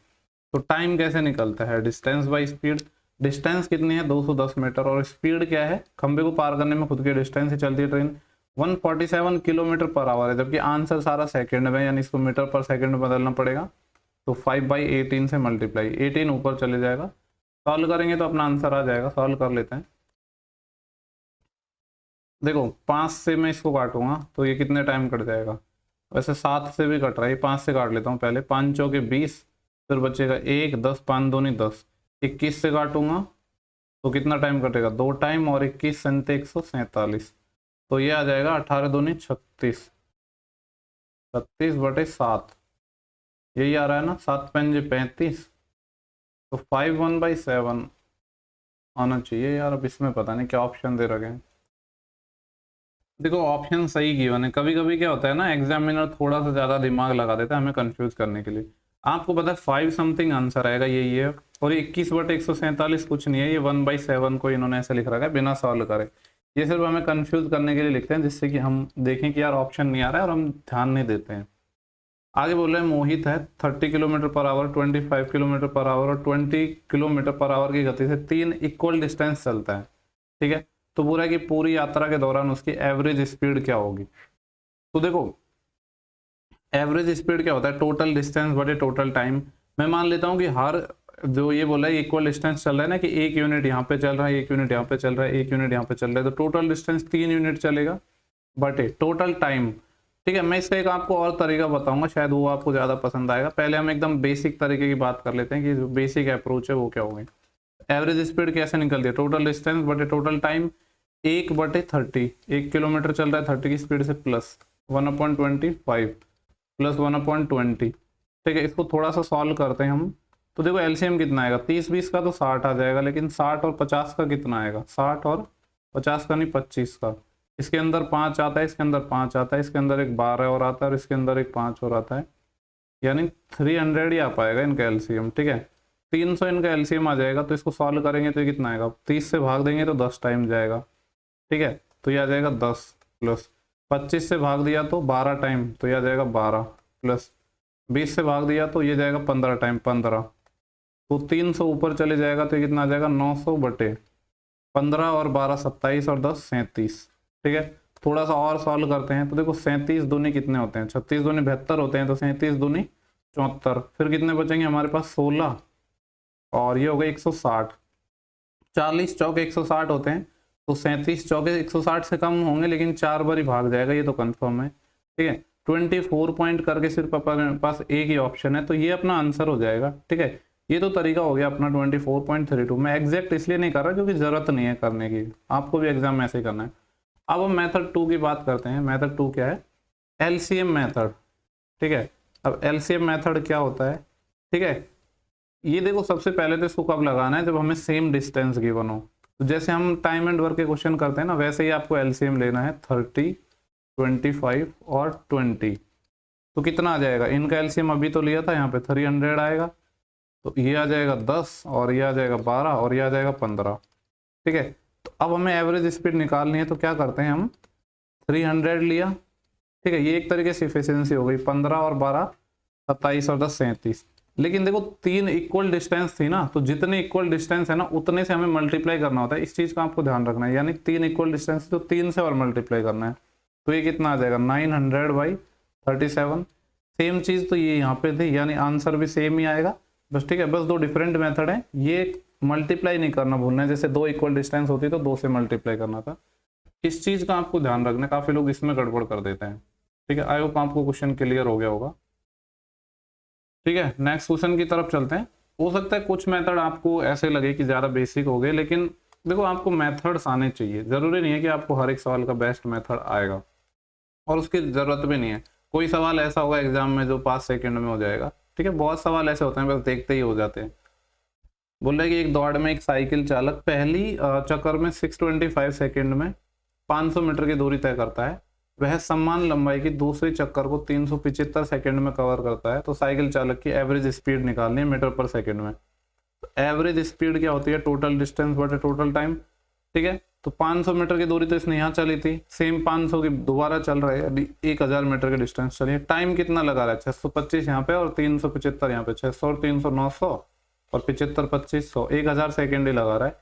तो टाइम कैसे निकलता है, डिस्टेंस बाय स्पीड। डिस्टेंस कितनी है, 210 मीटर, और स्पीड क्या है, खंबे को पार करने में खुद के डिस्टेंस से चलती है ट्रेन। 147 किलोमीटर पर आवर है, जबकि आंसर सारा सेकेंड में, यानी इसको मीटर पर सेकेंड में बदलना पड़ेगा। तो 5/18 से मल्टीप्लाई, 18 ऊपर चले जाएगा। सॉल्व करेंगे तो अपना आंसर आ जाएगा। सॉल्व कर लेते हैं। देखो 5 से मैं इसको काटूंगा तो ये कितने टाइम कट जाएगा, वैसे 7 से भी कट रहा है, 5 से काट लेता हूँ पहले। 5 चौके 20, फिर बचेगा 1 10, 5 दूनी 10, 21 से काटूंगा तो कितना टाइम कटेगा, 2 टाइम, और 21 संते 147, तो ये आ जाएगा 18 दूनी 36, 36/7, यही आ रहा है ना, 7 पंजे 35, तो 5/1/7 आना चाहिए यार। अब इसमें पता नहीं क्या ऑप्शन दे रखे हैं। देखो ऑप्शन सही गिवन है, कभी कभी क्या होता है ना, एग्जामिनर थोड़ा सा ज़्यादा दिमाग लगा देता है हमें कंफ्यूज करने के लिए। आपको पता है 5 समथिंग आंसर आएगा, यही है। और 21/147 कुछ नहीं है, ये 1/7 को इन्होंने ऐसे लिख रखा है बिना सॉल्व करे। ये सिर्फ हमें कंफ्यूज करने के लिए लिखते हैं, जिससे कि हम देखें कि यार ऑप्शन नहीं आ रहा है और हम ध्यान नहीं देते हैं। आगे बोल रहे हैं मोहित है 30 kilometre per our, 25 kilometre per our और 20 किलोमीटर पर आवर की गति से 3 इक्वल डिस्टेंस चलता है। ठीक है, तो पूरा कि पूरी यात्रा के दौरान उसकी एवरेज स्पीड क्या होगी। तो देखो एवरेज स्पीड क्या होता है, टोटल डिस्टेंस बटे टोटल टाइम। मैं मान लेता हूँ कि हर जो ये बोला है इक्वल डिस्टेंस चल रहा है ना, कि 1 यूनिट यहाँ पे चल रहा है, 1 यूनिट यहाँ पे चल रहा है, 1 यूनिट यहाँ पे चल रहा है, तो टोटल डिस्टेंस 3 यूनिट चलेगा, बटे टोटल टाइम। ठीक है, मैं इसका एक आपको और तरीका बताऊंगा, शायद वो आपको ज़्यादा पसंद आएगा। पहले हम एकदम बेसिक तरीके की बात कर लेते हैं कि जो बेसिक अप्रोच है वो क्या होगी। एवरेज स्पीड कैसे निकलती है, टोटल डिस्टेंस बटे टोटल टाइम 1/30। 1 किलोमीटर चल रहा है 30 की स्पीड से, प्लस 1/25 प्लस 1/20। ठीक है, इसको थोड़ा सा सॉल्व करते हैं हम। तो देखो एलसीएम कितना आएगा, 30-20 का तो 60 आ जाएगा, लेकिन 60 और 50 का कितना आएगा, 60 और 50 का नहीं 25 का। इसके अंदर 5 आता है, इसके अंदर 5 आता है, इसके अंदर एक 12 और आता है, और इसके अंदर एक 5 और आता है, यानी 300 ही आ पाएगा इनका एलसीएम। ठीक है, 300 इनका एलसीएम आ जाएगा। तो इसको सॉल्व करेंगे तो ये कितना आएगा, 30 से भाग देंगे तो 10 टाइम जाएगा। ठीक है, तो ये आ जाएगा 10, प्लस 25 से भाग दिया तो 12 टाइम, तो ये आ जाएगा 12, प्लस 20 से भाग दिया तो ये जाएगा 15 टाइम, 15। तो 300 ऊपर चले जाएगा तो ये कितना आ जाएगा, 900 बटे 15 और 12 27 और 10 37। ठीक है, थोड़ा सा और सॉल्व करते हैं। तो देखो 37 दूनी कितने होते हैं, 36 दूनी 72 होते हैं, तो 37 दूनी 74। फिर कितने बचेंगे हमारे पास, 16, और ये हो गए 160। 40 चौके 160 होते हैं, तो 37 चौके 160 से कम होंगे, लेकिन 4 बार ही भाग जाएगा, ये तो कंफर्म है। ठीक है, 24 पॉइंट करके सिर्फ अपने पास एक ही ऑप्शन है, तो ये अपना आंसर हो जाएगा। ठीक है, ये तो तरीका हो गया अपना 24.32। मैं एग्जैक्ट इसलिए नहीं कर रहा क्योंकि जरूरत नहीं है करने की, आपको भी एग्जाम में ऐसे ही करना है। अब हम मेथड 2 की बात करते हैं। मेथड 2 क्या है, एलसीएम मेथड। ठीक है, अब एलसीएम मेथड क्या होता है। ठीक है, ये देखो सबसे पहले तो इसको कब लगाना है, जब हमें सेम डिस्टेंस गिवन हो। तो जैसे हम टाइम एंड वर्क के क्वेश्चन करते हैं ना, वैसे ही आपको एलसीएम लेना है 30, 25 और 20। तो कितना आ जाएगा, इनका एलसीएम अभी तो लिया था, यहाँ पे 300 आएगा, तो ये आ जाएगा 10, और ये आ जाएगा 12, और ये आ जाएगा 15। ठीक है, तो अब हमें एवरेज स्पीड निकालनी है, तो क्या करते हैं हम, 300 लिया। ठीक है, ये एक तरीके से इफिशियंसी हो गई, 15 और 12 27 और 10 37। लेकिन देखो 3 इक्वल डिस्टेंस थी ना, तो जितने इक्वल डिस्टेंस है ना उतने से हमें मल्टीप्लाई करना होता है, इस चीज का आपको ध्यान रखना है। यानी 3 इक्वल डिस्टेंस तो 3 से और मल्टीप्लाई करना है, तो ये कितना आ जाएगा, 900/37। सेम चीज तो ये यहाँ पे थी, यानी आंसर भी सेम ही आएगा बस। ठीक है, बस 2 डिफरेंट मेथड है, ये मल्टीप्लाई नहीं करना भूलना है। जैसे 2 इक्वल डिस्टेंस होती तो 2 से मल्टीप्लाई करना था, इस चीज का आपको ध्यान रखना है। काफी लोग इसमें गड़बड़ कर देते हैं। ठीक है, आई होप आपको क्वेश्चन क्लियर हो गया होगा। ठीक है, नेक्स्ट क्वेश्चन की तरफ चलते हैं। हो सकता है कुछ मेथड आपको ऐसे लगे कि ज़्यादा बेसिक हो गए, लेकिन देखो आपको मेथड्स आने चाहिए। ज़रूरी नहीं है कि आपको हर एक सवाल का बेस्ट मेथड आएगा, और उसकी ज़रूरत भी नहीं है। कोई सवाल ऐसा होगा एग्जाम में जो 5 सेकंड में हो जाएगा। ठीक है, बहुत सवाल ऐसे होते हैं बस देखते ही हो जाते हैं। बोल रहे कि एक दौड़ में एक साइकिल चालक पहली चक्कर में 625 सेकेंड में 500 मीटर की दूरी तय करता है। वह समान लंबाई की दूसरी चक्कर को 375 सेकंड में कवर करता है। तो साइकिल चालक की एवरेज स्पीड निकालनी है मीटर पर सेकंड में। तो एवरेज स्पीड क्या होती है, टोटल डिस्टेंस बटे टोटल टाइम। ठीक है, तो 500 मीटर की दूरी तो इसने यहाँ चली थी, सेम 500 की दोबारा चल रहा है, 1000 मीटर की डिस्टेंस चली है। टाइम कितना लगा रहा है, 625 यहाँ पे और 375 यहाँ पे, 600 और 300 900 और 75 2500, 1000 सेकेंड ही लगा रहा है।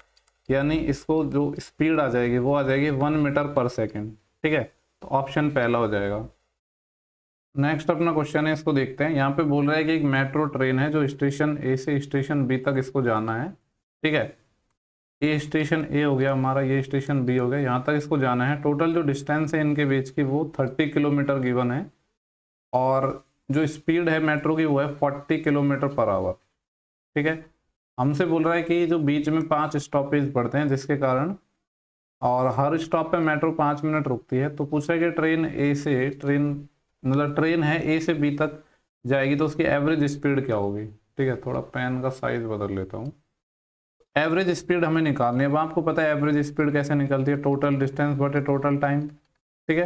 यानी इसको जो स्पीड आ जाएगी वो आ जाएगी 1 मीटर पर सेकेंड। ठीक है, तो ऑप्शन पहला हो जाएगा। नेक्स्ट अपना क्वेश्चन है, इसको देखते हैं। यहाँ पे बोल रहा है कि एक मेट्रो ट्रेन है जो स्टेशन ए से स्टेशन बी तक इसको जाना है। ठीक है, ये स्टेशन ए हो गया हमारा, ये स्टेशन बी हो गया, यहाँ तक इसको जाना है। टोटल जो डिस्टेंस है इनके बीच की वो 30 किलोमीटर गिवन है, और जो स्पीड है मेट्रो की वो है 40 किलोमीटर पर आवर। ठीक है, हमसे बोल रहा है कि जो बीच में 5 स्टॉपेज पड़ते हैं जिसके कारण, और हर स्टॉप पे मेट्रो 5 मिनट रुकती है। तो पूछ रहा है कि ट्रेन है ए से बी तक जाएगी, तो उसकी एवरेज स्पीड क्या होगी। ठीक है, थोड़ा पेन का साइज बदल लेता हूँ। एवरेज स्पीड हमें निकालनी है। अब आपको पता है एवरेज स्पीड कैसे निकलती है, टोटल डिस्टेंस बटे टोटल टाइम। ठीक है,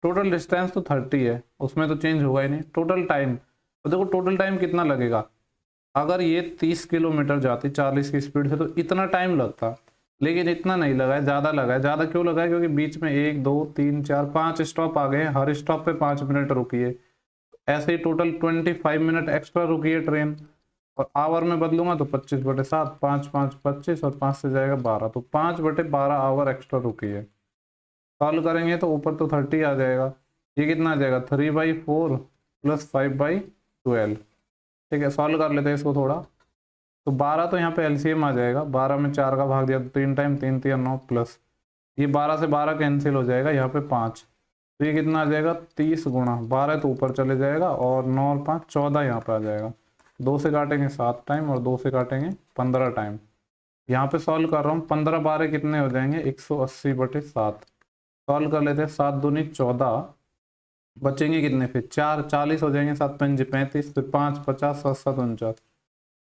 टोटल डिस्टेंस तो 30 है, उसमें तो चेंज होगा ही नहीं। टोटल टाइम, तो देखो टोटल टाइम कितना लगेगा, अगर ये 30 किलोमीटर जाती 40 की स्पीड से तो इतना टाइम लगता, लेकिन इतना नहीं लगा है, ज़्यादा लगा है। ज़्यादा क्यों लगा है, क्योंकि बीच में 1 2 3 4 5 स्टॉप आ गए, हर स्टॉप पे 5 मिनट रुकी है। ऐसे ही टोटल 25 मिनट एक्स्ट्रा रुकी है ट्रेन, और आवर में बदलूंगा तो 25/7, 5 5 25 और 5 से जाएगा 12, तो 5/12 आवर एक्स्ट्रा रुकी है। सॉल्व करेंगे तो ऊपर तो 30 आ जाएगा, ये कितना आ जाएगा 3/4 प्लस 5/12। ठीक है, सॉल्व कर लेते हैं इसको थोड़ा। तो 12 तो यहाँ पे एलसीएम आ जाएगा, 12 में 4 का भाग दिया तो 3 टाइम 3 3 9 प्लस ये 12 से 12 कैंसिल हो जाएगा, यहाँ पे 5, तो ये कितना आ जाएगा 30 गुणा 12 तो ऊपर चले जाएगा और 9 और 5 14 यहाँ पे आ जाएगा। 2 से काटेंगे 7 टाइम और 2 से काटेंगे 15 टाइम। यहाँ पे सॉल्व कर रहा हूँ, 15 12 कितने हो जाएंगे 180/7। सॉल्व कर लेते हैं, 7 दूनी 14, बचेंगे कितने फिर 4 40 हो जाएंगे, 7 पंजे 35, फिर 5 50 7 7 49,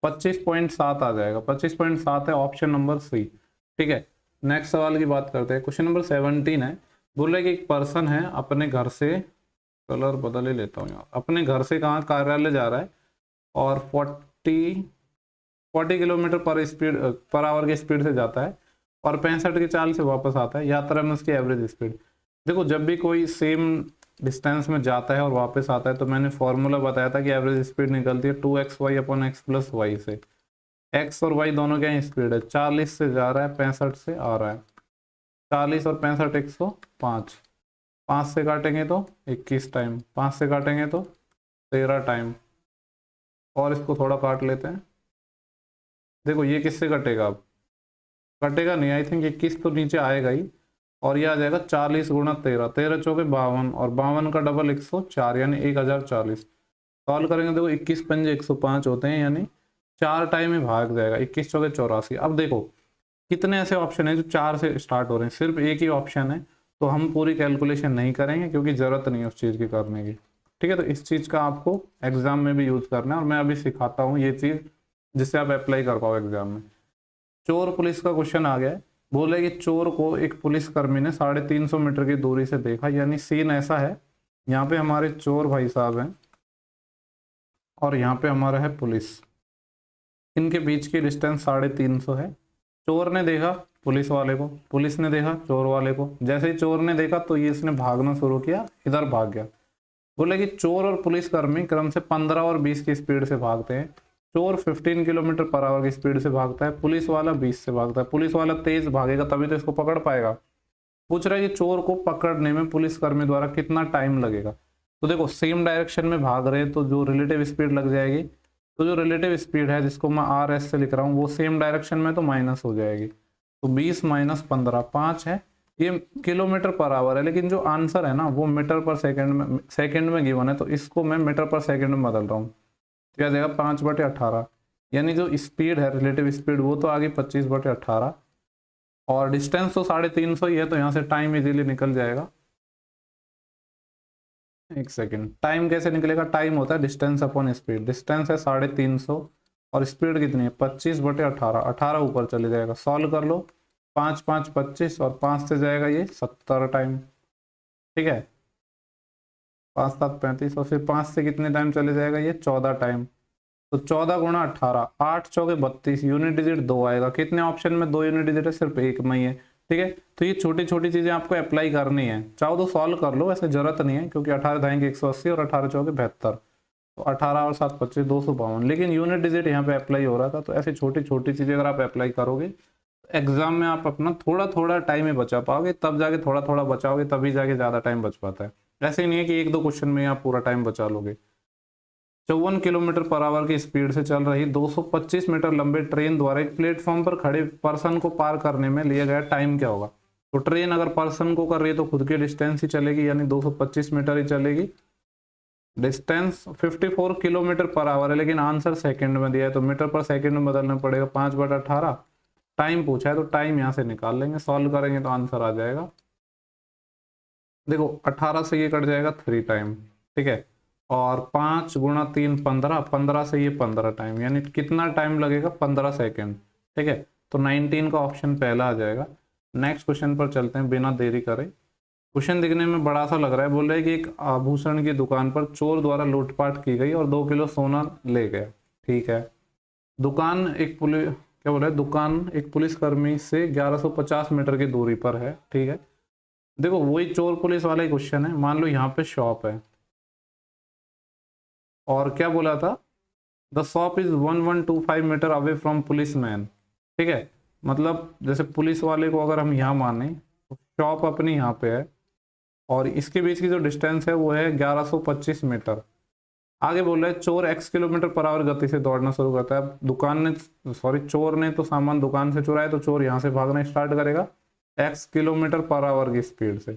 25.7 आ जाएगा। 25.7 है ऑप्शन नंबर सी। ठीक है, नेक्स्ट सवाल की बात करते हैं। क्वेश्चन नंबर 17 है, बोल रहे कि एक पर्सन है अपने घर से, कलर बदल ही लेता हूँ यार, अपने घर से कहाँ कार्यालय जा रहा है और 40 किलोमीटर पर आवर की स्पीड से जाता है और 65 की चाल से वापस आता है। यात्रा में उसकी एवरेज स्पीड। देखो जब भी कोई सेम डिस्टेंस में जाता है और वापस आता है तो मैंने फॉर्मूला बताया था कि एवरेज स्पीड निकलती है 2xy/x+y से। x और y दोनों क्या स्पीड है, 40 से जा रहा है 65 से आ रहा है। 40 और 65 105, 5 से काटेंगे तो 21 टाइम, 5 से काटेंगे तो 13 टाइम, और इसको थोड़ा काट लेते हैं। देखो ये किससे कटेगा, अब कटेगा नहीं, आई थिंक 21 तो नीचे आएगा ही, और ये आ जाएगा 40 गुणा 13, 13 चौके 52 और 52 का डबल 104 यानी 1040। सॉल्व करेंगे, देखो 21 पंजे 105 होते हैं यानी 4 टाइम में भाग जाएगा, 21 चौके 84। अब देखो कितने ऐसे ऑप्शन है जो 4 से स्टार्ट हो रहे हैं, सिर्फ एक ही ऑप्शन है, तो हम पूरी कैलकुलेशन नहीं करेंगे क्योंकि जरूरत नहीं है उस चीज़ की करने की। ठीक है, तो इस चीज़ का आपको एग्जाम में भी यूज करना है और मैं अभी सिखाता हूँ ये चीज़ जिससे आप अप्लाई कर पाओ एग्जाम में। चोर पुलिस का क्वेश्चन आ गया है, बोले कि चोर को एक पुलिसकर्मी ने 350 मीटर की दूरी से देखा, यानी सीन ऐसा है, यहाँ पे हमारे चोर भाई साहब हैं और यहाँ पे हमारा है पुलिस, इनके बीच की डिस्टेंस 350 है। चोर ने देखा पुलिस वाले को, पुलिस ने देखा चोर वाले को, जैसे ही चोर ने देखा तो ये इसने भागना शुरू किया, इधर भाग गया। बोले कि चोर और पुलिसकर्मी क्रम से 15 और 20 की स्पीड से भागते हैं। चोर 15 किलोमीटर पर आवर की स्पीड से भागता है, पुलिस वाला 20 से भागता है। पुलिस वाला तेज भागेगा तभी तो इसको पकड़ पाएगा। पूछ रहा है कि चोर को पकड़ने में पुलिसकर्मी द्वारा कितना टाइम लगेगा। तो देखो सेम डायरेक्शन में भाग रहे हैं तो जो रिलेटिव स्पीड लग जाएगी, तो जो रिलेटिव स्पीड है जिसको मैं RS से लिख रहा हूँ वो सेम डायरेक्शन में तो माइनस हो जाएगी, तो 20 - 15 5 है। ये किलोमीटर पर आवर है, लेकिन जो आंसर है ना वो मीटर पर सेकंड में गिवन है, तो इसको मैं मीटर पर सेकंड में बदल रहा हूँ। क्या जाएगा 5/18, यानी जो स्पीड है रिलेटिव स्पीड वो तो आगे 25/18 और डिस्टेंस तो 350 ही है, तो यहाँ से टाइम इजीली निकल जाएगा। एक सेकेंड, टाइम कैसे निकलेगा, टाइम होता है डिस्टेंस अपॉन स्पीड। डिस्टेंस है 350 और स्पीड कितनी है 25/18, 18 ऊपर चले जाएगा। सॉल्व कर लो, 5 5 25 और 5 से जाएगा ये 70 टाइम। ठीक है, 5 7 35 और फिर 5 से कितने टाइम चले जाएगा ये 14 टाइम, तो 14 गुणा 18, 8 चौके 32, यूनिट डिजिट 2 आएगा। कितने ऑप्शन में 2 यूनिट डिजिट है, सिर्फ एक में ही है। ठीक है, तो ये छोटी छोटी चीजें आपको अप्लाई करनी है, चाहो तो सॉल्व कर लो, ऐसे जरूरत नहीं है क्योंकि 18 धाएंगे 180 और 18 चौके 72, तो 18 और 7 25 252, लेकिन यूनिट डिजिट यहाँ पे अप्लाई हो रहा था। तो ऐसी छोटी छोटी चीजें अगर आप अप्लाई करोगे एग्जाम में आप अपना थोड़ा थोड़ा टाइम ही बचा पाओगे, तब जाके थोड़ा थोड़ा बचाओगे तभी जाके ज्यादा टाइम बच पाता है। ऐसे नहीं है कि 1 2 क्वेश्चन में आप पूरा टाइम बचा लोगे। 54 किलोमीटर पर आवर की स्पीड से चल रही 225 मीटर लंबे ट्रेन द्वारा एक प्लेटफॉर्म पर खड़े पर्सन को पार करने में लिया गया टाइम क्या होगा। तो ट्रेन अगर पर्सन को कर रही है तो खुद की डिस्टेंस ही चलेगी, यानी 225 मीटर ही चलेगी। डिस्टेंस 54 किलोमीटर पर आवर है, लेकिन आंसर सेकंड में दिया है तो मीटर पर सेकंड में बदलना पड़ेगा। 5/18 टाइम पूछा है तो टाइम यहाँ से निकाल लेंगे, सॉल्व करेंगे तो आंसर आ जाएगा। देखो 18 से ये कट जाएगा 3 टाइम। ठीक है, और 5 गुणा 3 15, 15 से ये 15 टाइम, यानी कितना टाइम लगेगा 15 सेकेंड। ठीक है, तो 19 का ऑप्शन पहला आ जाएगा। नेक्स्ट क्वेश्चन पर चलते हैं बिना देरी करे। क्वेश्चन दिखने में बड़ा सा लग रहा है, बोल रहे हैं कि एक आभूषण की दुकान पर चोर द्वारा लूटपाट की गई और 2 किलो सोना ले गया। ठीक है, दुकान एक पुलिस क्या बोल रहा है, दुकान एक पुलिसकर्मी से 1150 मीटर की दूरी पर है। ठीक है, देखो वही चोर पुलिस वाला ही क्वेश्चन है। मान लो यहाँ पे शॉप है और क्या बोला था, the shop is 1125 metre away from policeman. ठीक है, मतलब जैसे पुलिस वाले को अगर हम यहाँ माने तो शॉप अपनी यहाँ पे है और इसके बीच की जो डिस्टेंस है वो है 1125 मीटर। आगे बोल रहा है चोर x किलोमीटर पर आवर गति से दौड़ना शुरू करता है। दुकान ने चोर ने तो सामान दुकान से चुराया, तो चोर यहाँ से भागना स्टार्ट करेगा x किलोमीटर पर आवर की स्पीड से।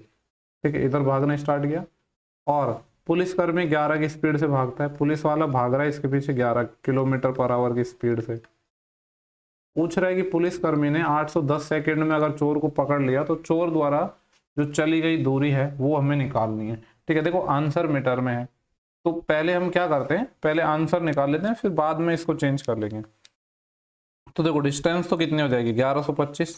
ठीक है, इधर भागना स्टार्ट किया और पुलिसकर्मी 11 की स्पीड से भागता है, पुलिस वाला भाग रहा है इसके पीछे 11 किलोमीटर पर आवर की स्पीड से। पूछ रहा है कि पुलिसकर्मी ने 810 सेकंड में अगर चोर को पकड़ लिया तो चोर द्वारा जो चली गई दूरी है वो हमें निकालनी है। ठीक है, देखो आंसर मीटर में है, तो पहले हम क्या करते हैं, पहले आंसर निकाल लेते हैं, फिर बाद में इसको चेंज कर लेंगे। तो देखो डिस्टेंस तो कितनी हो जाएगी, 1125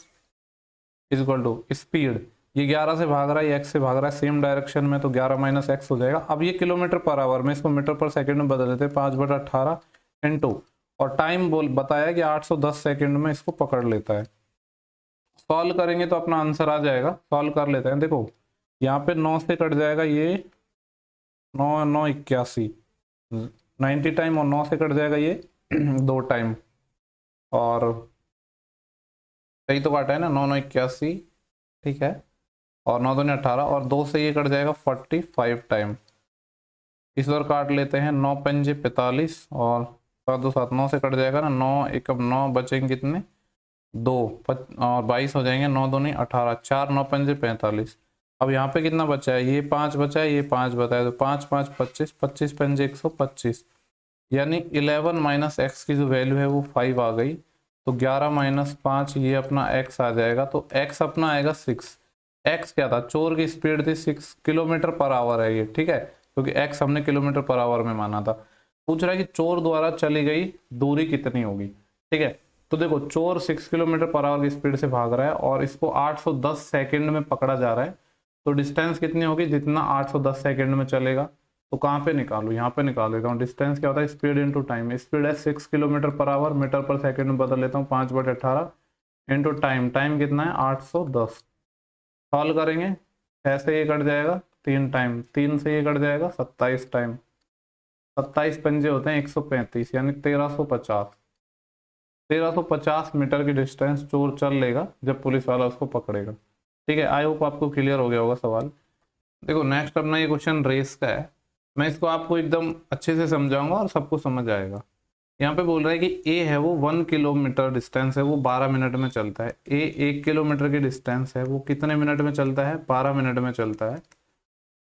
इक्वल टू स्पीड, ये 11 से भाग रहा है, ये x से भाग रहा है सेम डायरेक्शन में, तो 11 माइनस एक्स हो जाएगा। अब ये किलोमीटर पर आवर में, इसको मीटर पर सेकंड में बदल देते हैं, 5/18 इंटू, और टाइम बोल बताया कि 810 सेकंड में इसको पकड़ लेता है। सॉल्व करेंगे तो अपना आंसर आ जाएगा, सॉल्व कर लेते हैं। देखो यहाँ पे 9 से कट जाएगा ये 9 9 81 90 टाइम, और 9 से कट जाएगा ये 2 टाइम, और सही तो काटा है ना, 9 9 81, ठीक है, और 9 2 18, और 2 से ये कट जाएगा 45 टाइम। इस बार काट लेते हैं, 9 पंजे 45 और 7 2 7, 9 से कट जाएगा ना, 9 1 9 बचेंगे कितने 2 और 22 हो जाएंगे, 9 2 नहीं 18, 4 9 पंजे 45। अब यहाँ पे कितना बचा है, ये 5 बचा है, ये 5 बताया, तो 5 5 25, 25 पंजे 125, यानी 11 माइनस एक्स की जो वैल्यू है वो 5 आ गई। तो 11 माइनस 5 ये अपना x आ जाएगा, तो x अपना आएगा 6। x क्या था, चोर की स्पीड थी 6 किलोमीटर पर आवर है ये, ठीक है, क्योंकि x हमने किलोमीटर पर आवर में माना था। पूछ रहा है कि चोर द्वारा चली गई दूरी कितनी होगी। ठीक है, तो देखो चोर 6 किलोमीटर पर आवर की स्पीड से भाग रहा है और इसको 810 सेकंड में पकड़ा जा रहा है, तो डिस्टेंस कितनी होगी, जितना 810 सेकंड में चलेगा। तो कहाँ पे निकालू, यहाँ पे निकाल लेता हूँ। डिस्टेंस क्या होता है, स्पीड इनटू टाइम, स्पीड है 6 किलोमीटर पर आवर, मीटर पर सेकंड में बदल लेता हूँ, 5/18 इंटू टाइम, टाइम कितना है 810। सॉल्व करेंगे, 6 से ये कट जाएगा 3 टाइम, 3 से ये कट जाएगा 27 टाइम, 27 पंजे होते हैं 135, यानी 1350 मीटर की डिस्टेंस चोर चल लेगा जब पुलिस वाला उसको पकड़ेगा। ठीक है, आई होप आपको क्लियर हो गया होगा सवाल। देखो नेक्स्ट अपना ये क्वेश्चन रेस का है, मैं इसको आपको एकदम अच्छे से समझाऊंगा और सबको समझ आएगा। यहाँ पे बोल रहा है कि ए है वो 1 किलोमीटर डिस्टेंस है, वो 12 मिनट में चलता है। ए 1 किलोमीटर की डिस्टेंस है, वो कितने मिनट में चलता है, 12 मिनट में चलता है।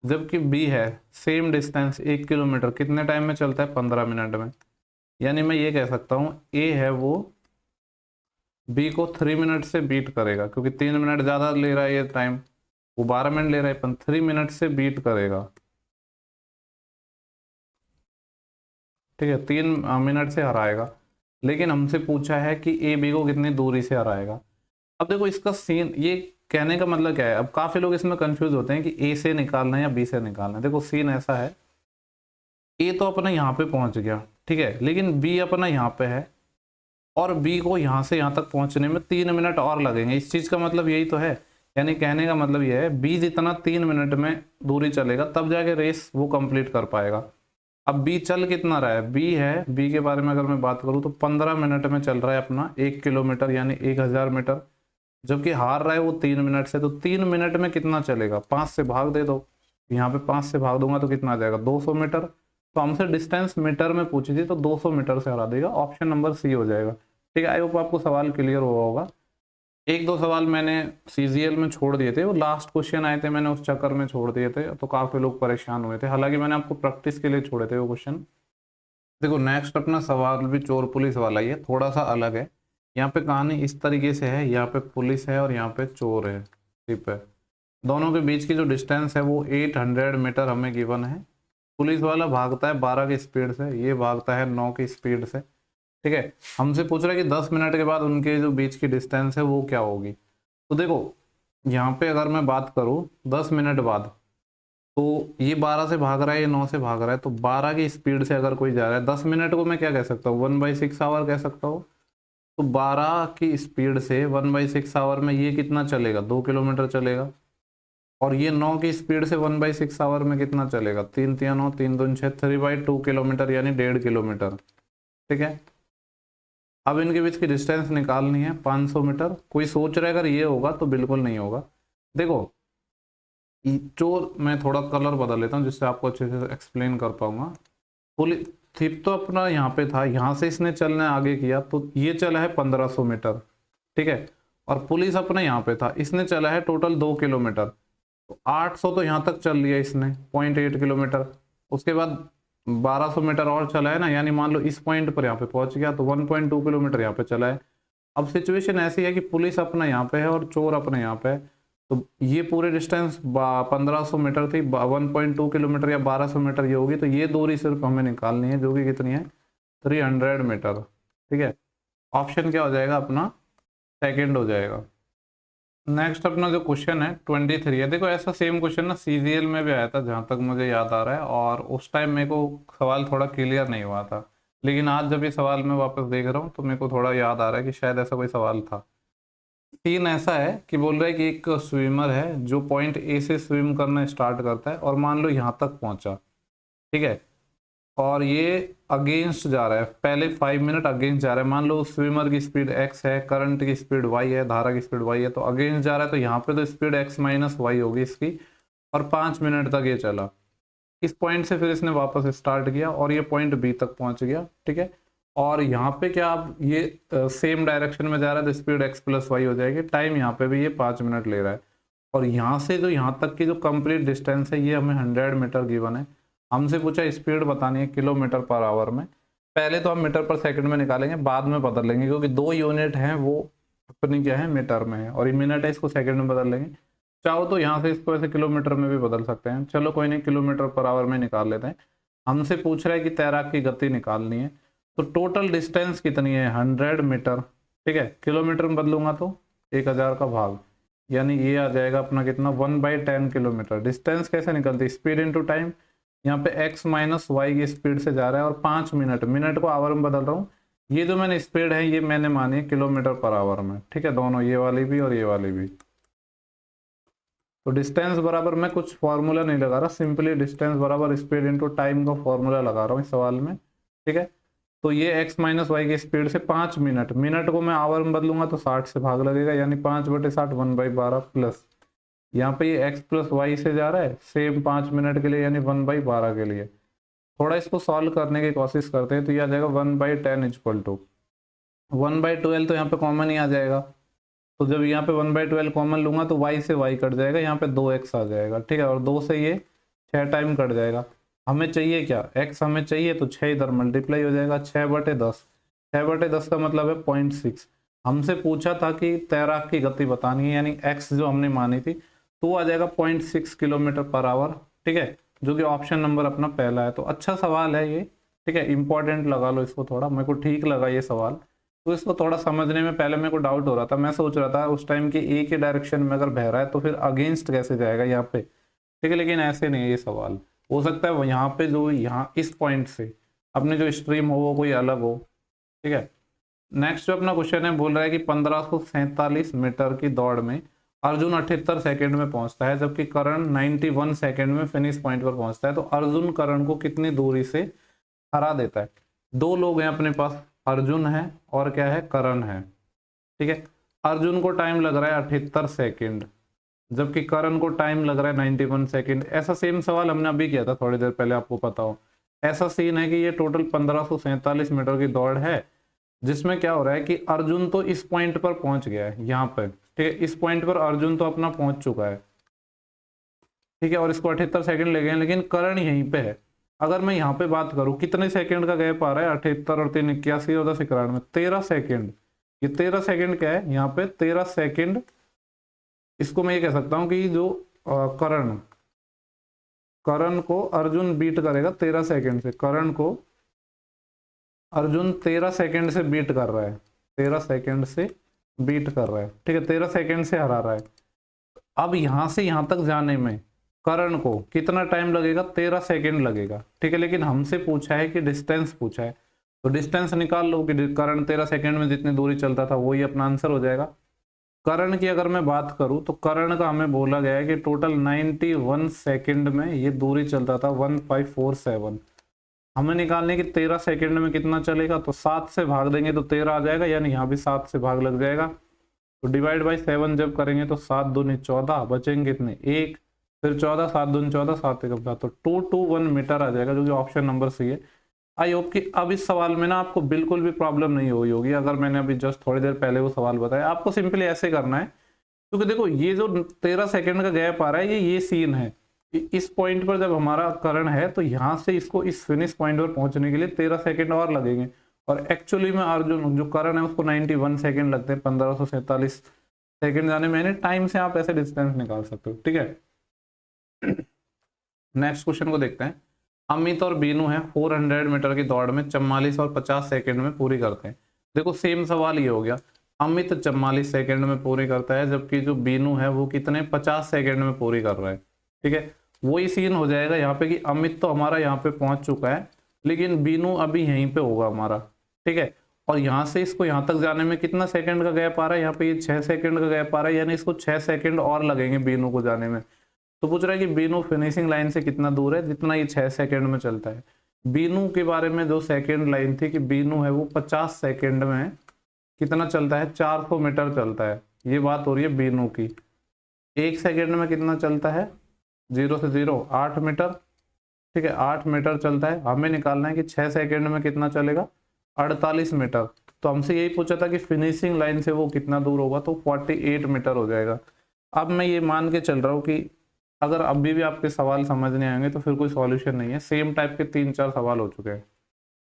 जबकि बी है सेम डिस्टेंस 1 किलोमीटर, कितने टाइम में चलता है, 15 मिनट में। यानी मैं ये कह सकता हूँ ए है वो बी को 3 मिनट से बीट करेगा, क्योंकि 3 मिनट ज़्यादा ले रहा है ये टाइम, वो 12 मिनट ले रहा है, 3 मिनट से बीट करेगा। ठीक है, 3 मिनट से हराएगा। लेकिन हमसे पूछा है कि ए बी को कितनी दूरी से हराएगा। अब देखो इसका सीन, ये कहने का मतलब क्या है, अब काफ़ी लोग इसमें कंफ्यूज होते हैं कि ए से निकालना है या बी से निकालना है। देखो सीन ऐसा है, ए तो अपना यहाँ पे पहुँच गया, ठीक है, लेकिन बी अपना यहाँ पे है, और बी को यहाँ से यहाँ तक पहुँचने में 3 मिनट और लगेंगे। इस चीज़ का मतलब यही तो है, यानी कहने का मतलब यह है बी जितना 3 मिनट में दूरी चलेगा तब जाके रेस वो कंप्लीट कर पाएगा। अब बी चल कितना रहा है, बी है, बी के बारे में अगर मैं बात करूँ तो 15 मिनट में चल रहा है अपना 1 किलोमीटर यानी 1000 मीटर, जबकि हार रहा है वो 3 मिनट से। तो 3 मिनट में कितना चलेगा, 5 से भाग दे दो, यहाँ पे 5 से भाग दूंगा तो कितना आ जाएगा 200 मीटर। तो हमसे डिस्टेंस मीटर में पूछी थी, तो 200 मीटर से हरा देगा, ऑप्शन नंबर सी हो जाएगा। ठीक है, आई होप आपको सवाल क्लियर हुआ होगा। 1-2 सवाल मैंने सीजीएल में छोड़ दिए थे, वो लास्ट क्वेश्चन आए थे मैंने उस चक्कर में छोड़ दिए थे, तो काफ़ी लोग परेशान हुए थे, हालांकि मैंने आपको प्रैक्टिस के लिए छोड़े थे वो क्वेश्चन। देखो नेक्स्ट अपना सवाल भी चोर पुलिस वाला ही है, थोड़ा सा अलग है। यहाँ पे कहानी इस तरीके से है, यहाँ पे पुलिस है और यहाँ पे चोर है, ठीक है। दोनों के बीच की जो डिस्टेंस है वो 800 मीटर हमें गिवन है। पुलिस वाला भागता है 12 की स्पीड से, ये भागता है 9 की स्पीड से। ठीक है, हमसे पूछ रहा है कि 10 मिनट के बाद उनके जो बीच की डिस्टेंस है वो क्या होगी। तो देखो यहाँ पे अगर मैं बात करूँ 10 मिनट बाद, तो ये 12 से भाग रहा है, ये 9 से भाग रहा है, तो 12 की स्पीड से अगर कोई जा रहा है, 10 मिनट को मैं क्या कह सकता हूँ, 1/6 आवर कह सकता हूँ। तो 12 की स्पीड से 1/6 आवर में ये कितना चलेगा, 2 किलोमीटर चलेगा। और ये 9 की स्पीड से 1/6 आवर में कितना चलेगा, 3 3 9 3 2 6 3/2 किलोमीटर यानी 1.5 किलोमीटर। ठीक है, अब इनके बीच की डिस्टेंस निकालनी है 500 मीटर। कोई सोच रहा है अगर ये होगा तो बिल्कुल नहीं होगा। देखो चोर, मैं थोड़ा कलर बदल लेता हूँ जिससे आपको अच्छे से एक्सप्लेन कर पाऊंगा। पुलिस थिप तो अपना यहाँ पे था, यहाँ से इसने चलने आगे किया तो ये चला है 1500 मीटर, ठीक है, और पुलिस अपना यहाँ पे था, इसने चला है टोटल 2 किलोमीटर। तो 800 तो यहाँ तक चल लिया इसने 0.8 किलोमीटर, उसके बाद 1200 मीटर और चला है ना, यानी मान लो इस पॉइंट पर यहाँ पे पहुंच गया तो 1.2 किलोमीटर यहाँ पे चला है। अब सिचुएशन ऐसी है कि पुलिस अपना यहाँ पे है और चोर अपने यहाँ पे है, तो ये पूरे डिस्टेंस 1500 मीटर थी, 1.2 किलोमीटर या 1200 मीटर ये होगी, तो ये दूरी सिर्फ हमें निकालनी है जो कि कितनी है 300 मीटर। ठीक है, ऑप्शन क्या हो जाएगा अपना सेकंड हो जाएगा। नेक्स्ट अपना जो क्वेश्चन है 23 है। देखो ऐसा सेम क्वेश्चन ना सीजीएल में भी आया था जहाँ तक मुझे याद आ रहा है, और उस टाइम मेरे को सवाल थोड़ा क्लियर नहीं हुआ था, लेकिन आज जब ये सवाल मैं वापस देख रहा हूँ तो मेरे को थोड़ा याद आ रहा है कि शायद ऐसा कोई सवाल था। सीन ऐसा है कि बोल रहा है कि एक स्विमर है जो पॉइंट ए से स्विम करना स्टार्ट करता है और मान लो यहाँ तक पहुंचा, ठीक है, और ये अगेंस्ट जा रहा है, पहले 5 मिनट अगेंस्ट जा रहा है, मान लो स्विमर की स्पीड x है, करंट की स्पीड y है, धारा की स्पीड y है, तो अगेंस्ट जा रहा है तो यहाँ पे तो स्पीड x माइनस वाई होगी इसकी, और 5 मिनट तक ये चला। इस पॉइंट से फिर इसने वापस स्टार्ट किया और ये पॉइंट बी तक पहुंच गया, ठीक है, और यहाँ पे क्या अब ये सेम डायरेक्शन में जा रहा है तो स्पीड x प्लस वाई हो जाएगी, टाइम यहाँ पे भी ये 5 मिनट ले रहा है, और यहाँ से जो यहाँ तक की जो कंप्लीट डिस्टेंस है ये हमें 100 मीटर गिवन है। हमसे पूछा स्पीड बतानी है किलोमीटर पर आवर में, पहले तो हम मीटर पर सेकंड में निकालेंगे, बाद में बदल लेंगे क्योंकि 2 यूनिट हैं वो अपनी क्या है मीटर में है, और ये मिनट है इसको सेकंड में बदल लेंगे। चाहो तो यहाँ से इसको ऐसे किलोमीटर में भी बदल सकते हैं, चलो कोई नहीं, किलोमीटर पर आवर में निकाल लेते हैं। हमसे पूछ रहा है कि तैराक की गति निकालनी है, तो टोटल डिस्टेंस कितनी है 100 मीटर, ठीक है, किलोमीटर में बदलूंगा तो 1000 का भाग, यानी ये आ जाएगा अपना कितना 1/10 किलोमीटर। डिस्टेंस कैसे निकलती है, स्पीड इंटू टाइम, यहाँ पे x माइनस वाई की स्पीड से जा रहा है और 5 मिनट, मिनट को आवर में बदल रहा हूँ, ये जो मैंने स्पीड है ये मैंने मानी है किलोमीटर पर आवर में, ठीक है, दोनों ये वाली भी और ये वाली भी। तो डिस्टेंस बराबर मैं कुछ फॉर्मूला नहीं लगा रहा, सिंपली डिस्टेंस बराबर स्पीड इंटू टाइम का फॉर्मूला लगा रहा हूँ इस सवाल में, ठीक है। तो ये x माइनस वाई की स्पीड से 5 मिनट, मिनट को मैं आवर में बदलूंगा तो 60 से भाग लगेगा, यानी 5/60 1/12 प्लस यहाँ पे ये x प्लस वाई से जा रहा है सेम 5 मिनट के लिए, यानी 1/12 के लिए। थोड़ा इसको सॉल्व करने की कोशिश करते हैं तो ये आ जाएगा 1/10 इक्वल टू 1/12, तो यहाँ पे कॉमन ही आ जाएगा, तो जब यहाँ पे 1/12 कॉमन लूंगा तो y से y कट जाएगा, यहाँ पे 2x आ जाएगा, ठीक है, और 2 से ये 6 टाइम कट जाएगा। हमें चाहिए क्या, x हमें चाहिए, तो 6 इधर मल्टीप्लाई हो जाएगा, 6/10, 6/10 का मतलब है 0.6। हमसे पूछा था कि तैराक की गति बतानी है, यानी x जो हमने मानी थी, तो आ जाएगा 0.6 किलोमीटर पर आवर, ठीक है, जो कि ऑप्शन नंबर अपना पहला है। तो अच्छा सवाल है ये, ठीक है, इंपॉर्टेंट लगा लो इसको, थोड़ा मेरे को ठीक लगा ये सवाल। तो इसको थोड़ा समझने में पहले मेरे को डाउट हो रहा था, मैं सोच रहा था उस टाइम की ए के डायरेक्शन में अगर बह रहा है तो फिर अगेंस्ट कैसे जाएगा यहाँ पे, ठीक है, लेकिन ऐसे नहीं है ये सवाल, हो सकता है यहाँ पे जो यहाँ इस पॉइंट से अपने जो स्ट्रीम हो वो कोई अलग हो, ठीक है। नेक्स्ट जो अपना क्वेश्चन है बोल रहा है कि 1547 मीटर की दौड़ में अर्जुन 78 सेकंड में पहुंचता है, जबकि करण 91 सेकंड में फिनिश पॉइंट पर पहुंचता है, तो अर्जुन करण को कितनी दूरी से हरा देता है। दो लोग हैं अपने पास, अर्जुन है और क्या है करण है, ठीक है। अर्जुन को टाइम लग रहा है 78 सेकंड, जबकि करण को टाइम लग रहा है 91 सेकंड। ऐसा सेम सवाल हमने अभी किया था थोड़ी देर पहले, आपको पता हो। ऐसा सीन है कि ये टोटल 1547 मीटर की दौड़ है, जिसमें क्या हो रहा है कि अर्जुन तो इस पॉइंट पर पहुंच गया है यहाँ पर, ठीक है, इस पॉइंट पर अर्जुन तो अपना पहुंच चुका है, ठीक है, और इसको 78 सेकंड लगे हैं, लेकिन करण यहीं पे है। अगर मैं यहाँ पे बात करूं कितने सेकंड का गैप आ रहा है, 78 और 3 81 और 10 91, 13 सेकंड। ये 13 सेकंड क्या है, यहाँ पे 13 सेकंड, इसको मैं ये कह सकता हूँ कि जो करण को अर्जुन बीट करेगा 13 सेकंड से, करण को अर्जुन 13 सेकंड से बीट कर रहा है, 13 सेकंड से बीट कर रहा है, ठीक है, 13 सेकंड से हरा रहा है। अब यहां से यहां तक जाने में करण को कितना टाइम लगेगा, 13 सेकंड लगेगा, ठीक है, लेकिन हमसे पूछा है कि डिस्टेंस पूछा है, तो डिस्टेंस निकाल लो कि करण 13 सेकंड में जितनी दूरी चलता था वही अपना आंसर हो जाएगा। करण की अगर मैं बात करूं तो करण का हमें बोला गया है कि टोटल 91 सेकंड में ये दूरी चलता था 1547। हमें निकालने की 13 सेकंड में कितना चलेगा, तो 7 से भाग देंगे तो 13 आ जाएगा, यानी यहाँ भी 7 से भाग लग जाएगा, तो डिवाइड बाई 7 जब करेंगे तो 7 दूनी 14, बचेंगे कितने 1, फिर 14, 7 दूनी 14, 7 1 7, तो 221 मीटर आ जाएगा, जो कि ऑप्शन नंबर सी है। आई होप कि अब इस सवाल में ना आपको बिल्कुल भी प्रॉब्लम नहीं हुई होगी, अगर मैंने अभी जस्ट थोड़ी देर पहले वो सवाल बताया। आपको सिंपली ऐसे करना है क्योंकि देखो ये जो 13 सेकंड का गैप आ रहा है ये सीन है, इस पॉइंट पर जब हमारा करण है तो यहाँ से इसको इस फिनिश पॉइंट पर पहुंचने के लिए 13 सेकंड और लगेंगे, और एक्चुअली में अर्जुन जो करण है उसको 91 सेकंड लगते हैं, 1547 सेकंड जाने में, यानी टाइम से आप ऐसे डिस्टेंस निकाल सकते हो। ठीक है, नेक्स्ट क्वेश्चन को देखते हैं। अमित और बीनू है 400 मीटर की दौड़ में 44 और 50 सेकंड में पूरी करते हैं। देखो सेम सवाल ये हो गया, अमित 44 सेकंड में पूरी करता है जबकि जो बीनू है वो कितने 50 सेकंड में पूरी कर रहा है। ठीक है, वही सीन हो जाएगा यहाँ पे कि अमित तो हमारा यहाँ पे पहुंच चुका है लेकिन बीनू अभी यहीं पे होगा हमारा। ठीक है, और यहाँ से इसको यहाँ तक जाने में कितना सेकंड का गैप आ रहा है, यहाँ पे ये 6 सेकंड का गैप आ रहा है, यानी इसको 6 सेकंड और लगेंगे बीनू को जाने में। तो पूछ रहा है कि बीनू फिनिशिंग लाइन से कितना दूर है, जितना ये 6 सेकंड में चलता है। बीनू के बारे में जो सेकंड लाइन थी कि बीनू है वो 50 सेकंड में कितना चलता है, 400 मीटर चलता है, ये बात हो रही है बीनू की। 1 सेकंड में कितना चलता है, 0 से 0 8 मीटर। ठीक है, 8 मीटर चलता है, हमें निकालना है कि 6 सेकंड में कितना चलेगा, 48 मीटर। तो हमसे यही पूछा था कि फिनिशिंग लाइन से वो कितना दूर होगा, तो 48 मीटर हो जाएगा। अब मैं ये मान के चल रहा हूँ कि अगर अभी भी आपके सवाल समझ नहीं आएंगे तो फिर कोई सॉल्यूशन नहीं है, सेम टाइप के 3-4 सवाल हो चुके हैं।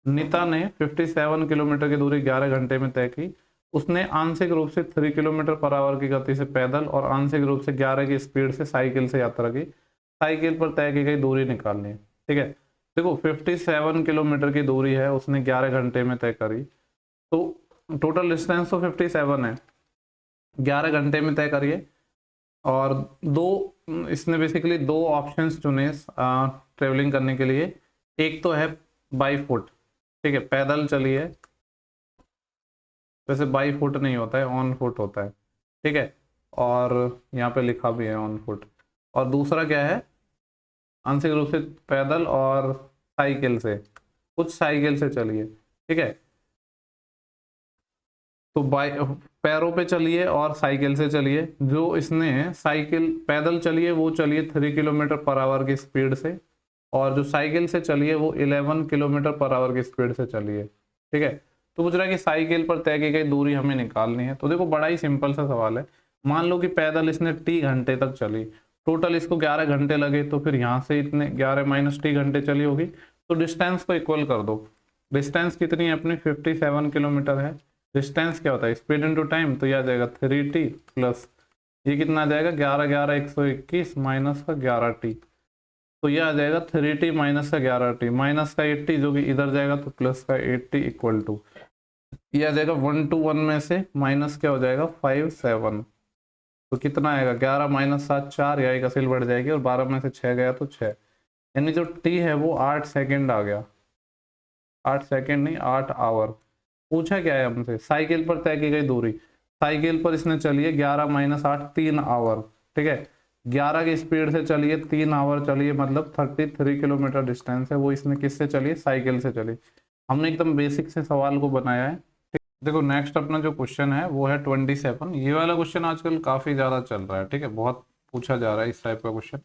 नीता ने 57 किलोमीटर की दूरी 11 घंटे में तय की। उसने आंशिक रूप से 3 किलोमीटर पर आवर की गति से पैदल और आंशिक रूप से 11 की स्पीड से साइकिल से यात्रा की। साइकिल पर तय की गई दूरी निकालनी है। ठीक है, देखो 57 किलोमीटर की दूरी है, उसने 11 घंटे में तय करी, तो टोटल डिस्टेंस तो 57 है, 11 घंटे में तय करिए। और इसने बेसिकली 2 ऑप्शंस चुने ट्रेवलिंग करने के लिए। एक तो है बाई फुट, ठीक है, पैदल चलिए, वैसे बाई फुट नहीं होता है, ऑन फुट होता है। ठीक है, और यहाँ पे लिखा भी है ऑन फुट। और दूसरा क्या है, आंशिक रूप से पैदल और साइकिल से, कुछ साइकिल से चलिए। ठीक है, तो पैरों पे चलिए और साइकिल से चलिए। जो इसने साइकिल पैदल चलिए वो चलिए 3 किलोमीटर पर आवर की स्पीड से, और जो साइकिल से चलिए वो 11 किलोमीटर पर आवर की स्पीड से चलिए। ठीक है, तो पूछ रहा है कि साइकिल पर तय की गई दूरी हमें निकालनी है। तो देखो बड़ा ही सिंपल सा सवाल है। मान लो कि पैदल इसने टी घंटे तक चली, टोटल इसको 11 घंटे लगे, तो फिर यहाँ से इतने 11 माइनस टी घंटे चली होगी, तो डिस्टेंस को इक्वल कर दो। डिस्टेंस कितनी है अपनी, 57 किलोमीटर है। डिस्टेंस क्या होता है, स्पीड इनटू टाइम, तो यह आ जाएगा 3t प्लस ये कितना आ जाएगा 11 11 121 माइनस का 11t, तो यह आ जाएगा 3t माइनस का 11t माइनस का 8t जो कि इधर जाएगा, तो प्लस का 8t इक्वल टू यह आ जाएगा 1 to 1 में से माइनस क्या हो जाएगा 5 7, तो कितना आएगा 11 माइनस 7 4, या एक असील बढ़ जाएगी, और 12 में से 6 गया तो 6, यानी जो t है वो 8 सेकेंड आ गया। 8 सेकेंड नहीं, 8 आवर। पूछा क्या है हमसे, साइकिल पर तय की गई दूरी। साइकिल पर इसने चलिए 11 माइनस 8 3 आवर। ठीक है, 11 की स्पीड से चलिए 3 आवर चलिए, मतलब 33 किलोमीटर डिस्टेंस है वो इसने किससे चली, साइकिल से चली। हमने एकदम बेसिक से सवाल को बनाया है। देखो नेक्स्ट अपना जो क्वेश्चन है वो है 27। ये वाला क्वेश्चन आजकल काफी ज्यादा चल रहा है। ठीक है, बहुत पूछा जा रहा है इस टाइप का क्वेश्चन।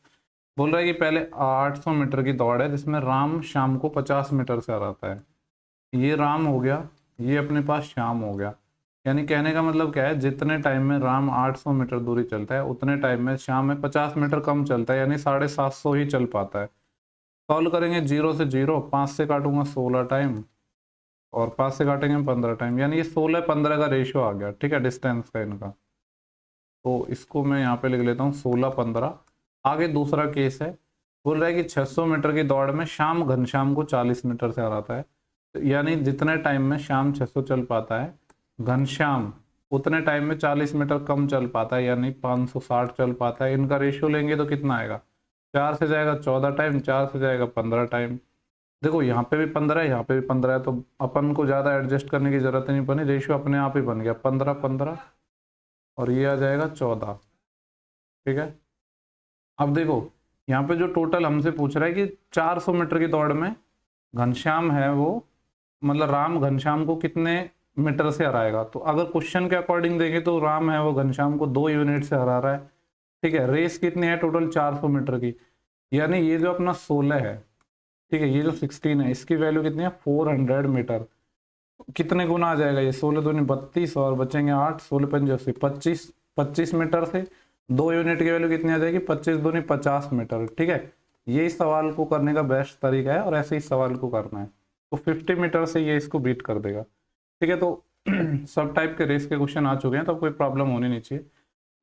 बोल रहा है कि पहले 800 मीटर की दौड़ है जिसमें राम शाम को 50 मीटर से हराता है। ये राम हो गया, ये अपने पास श्याम हो गया, यानी कहने का मतलब क्या है, जितने टाइम में राम 800 मीटर दूरी चलता है उतने टाइम में श्याम में 50 मीटर कम चलता है, यानी 750 ही चल पाता है। सॉल्व करेंगे 0 से 0, 5 से काटूंगा 16 टाइम, और 5 से काटेंगे 15 टाइम, यानी ये 16-15 का रेशियो आ गया। ठीक है, डिस्टेंस का इनका, तो इसको मैं यहाँ पे लिख लेता हूँ 16-15। आगे दूसरा केस है, बोल रहा है कि 600 मीटर की दौड़ में श्याम घनश्याम को 40 मीटर से हराता है, यानी जितने टाइम में श्याम 600 चल पाता है, घनश्याम उतने टाइम में 40 मीटर कम चल पाता है, यानी 560 चल पाता है। इनका रेशियो लेंगे तो कितना आएगा, 4 से जाएगा 14 टाइम, 4 से जाएगा 15 टाइम। देखो यहाँ पे भी 15 है, यहाँ पे भी 15 है, तो अपन को ज़्यादा एडजस्ट करने की जरूरत नहीं बनी, रेशियो अपने आप ही बन गया 15-15, और ये आ जाएगा 14। ठीक है, अब देखो यहाँ पे जो टोटल हमसे पूछ रहा है कि 400 मीटर की दौड़ में घनश्याम है वो, मतलब राम घनश्याम को कितने मीटर से हराएगा। तो अगर क्वेश्चन के अकॉर्डिंग देखें तो राम है वो घनश्याम को 2 यूनिट से हरा रहा है। ठीक है, रेस कितनी है टोटल 400 मीटर की, यानी ये जो अपना 16 है, ठीक है, ये जो 16 है इसकी वैल्यू कितनी है 400 मीटर। कितने गुना आ जाएगा ये, 16 दूनी 32 और बचेंगे 8, 16 पंजे 25, 25 मीटर से 2 यूनिट की वैल्यू कितनी आ जाएगी, 25 दूनी 50 मीटर। ठीक है, ये इस सवाल को करने का बेस्ट तरीका है और ऐसे ही सवाल को करना है। तो 50 मीटर से ये इसको बीट कर देगा। ठीक है, तो सब टाइप के रेस के क्वेश्चन आ चुके हैं, तो कोई प्रॉब्लम होनी नहीं चाहिए।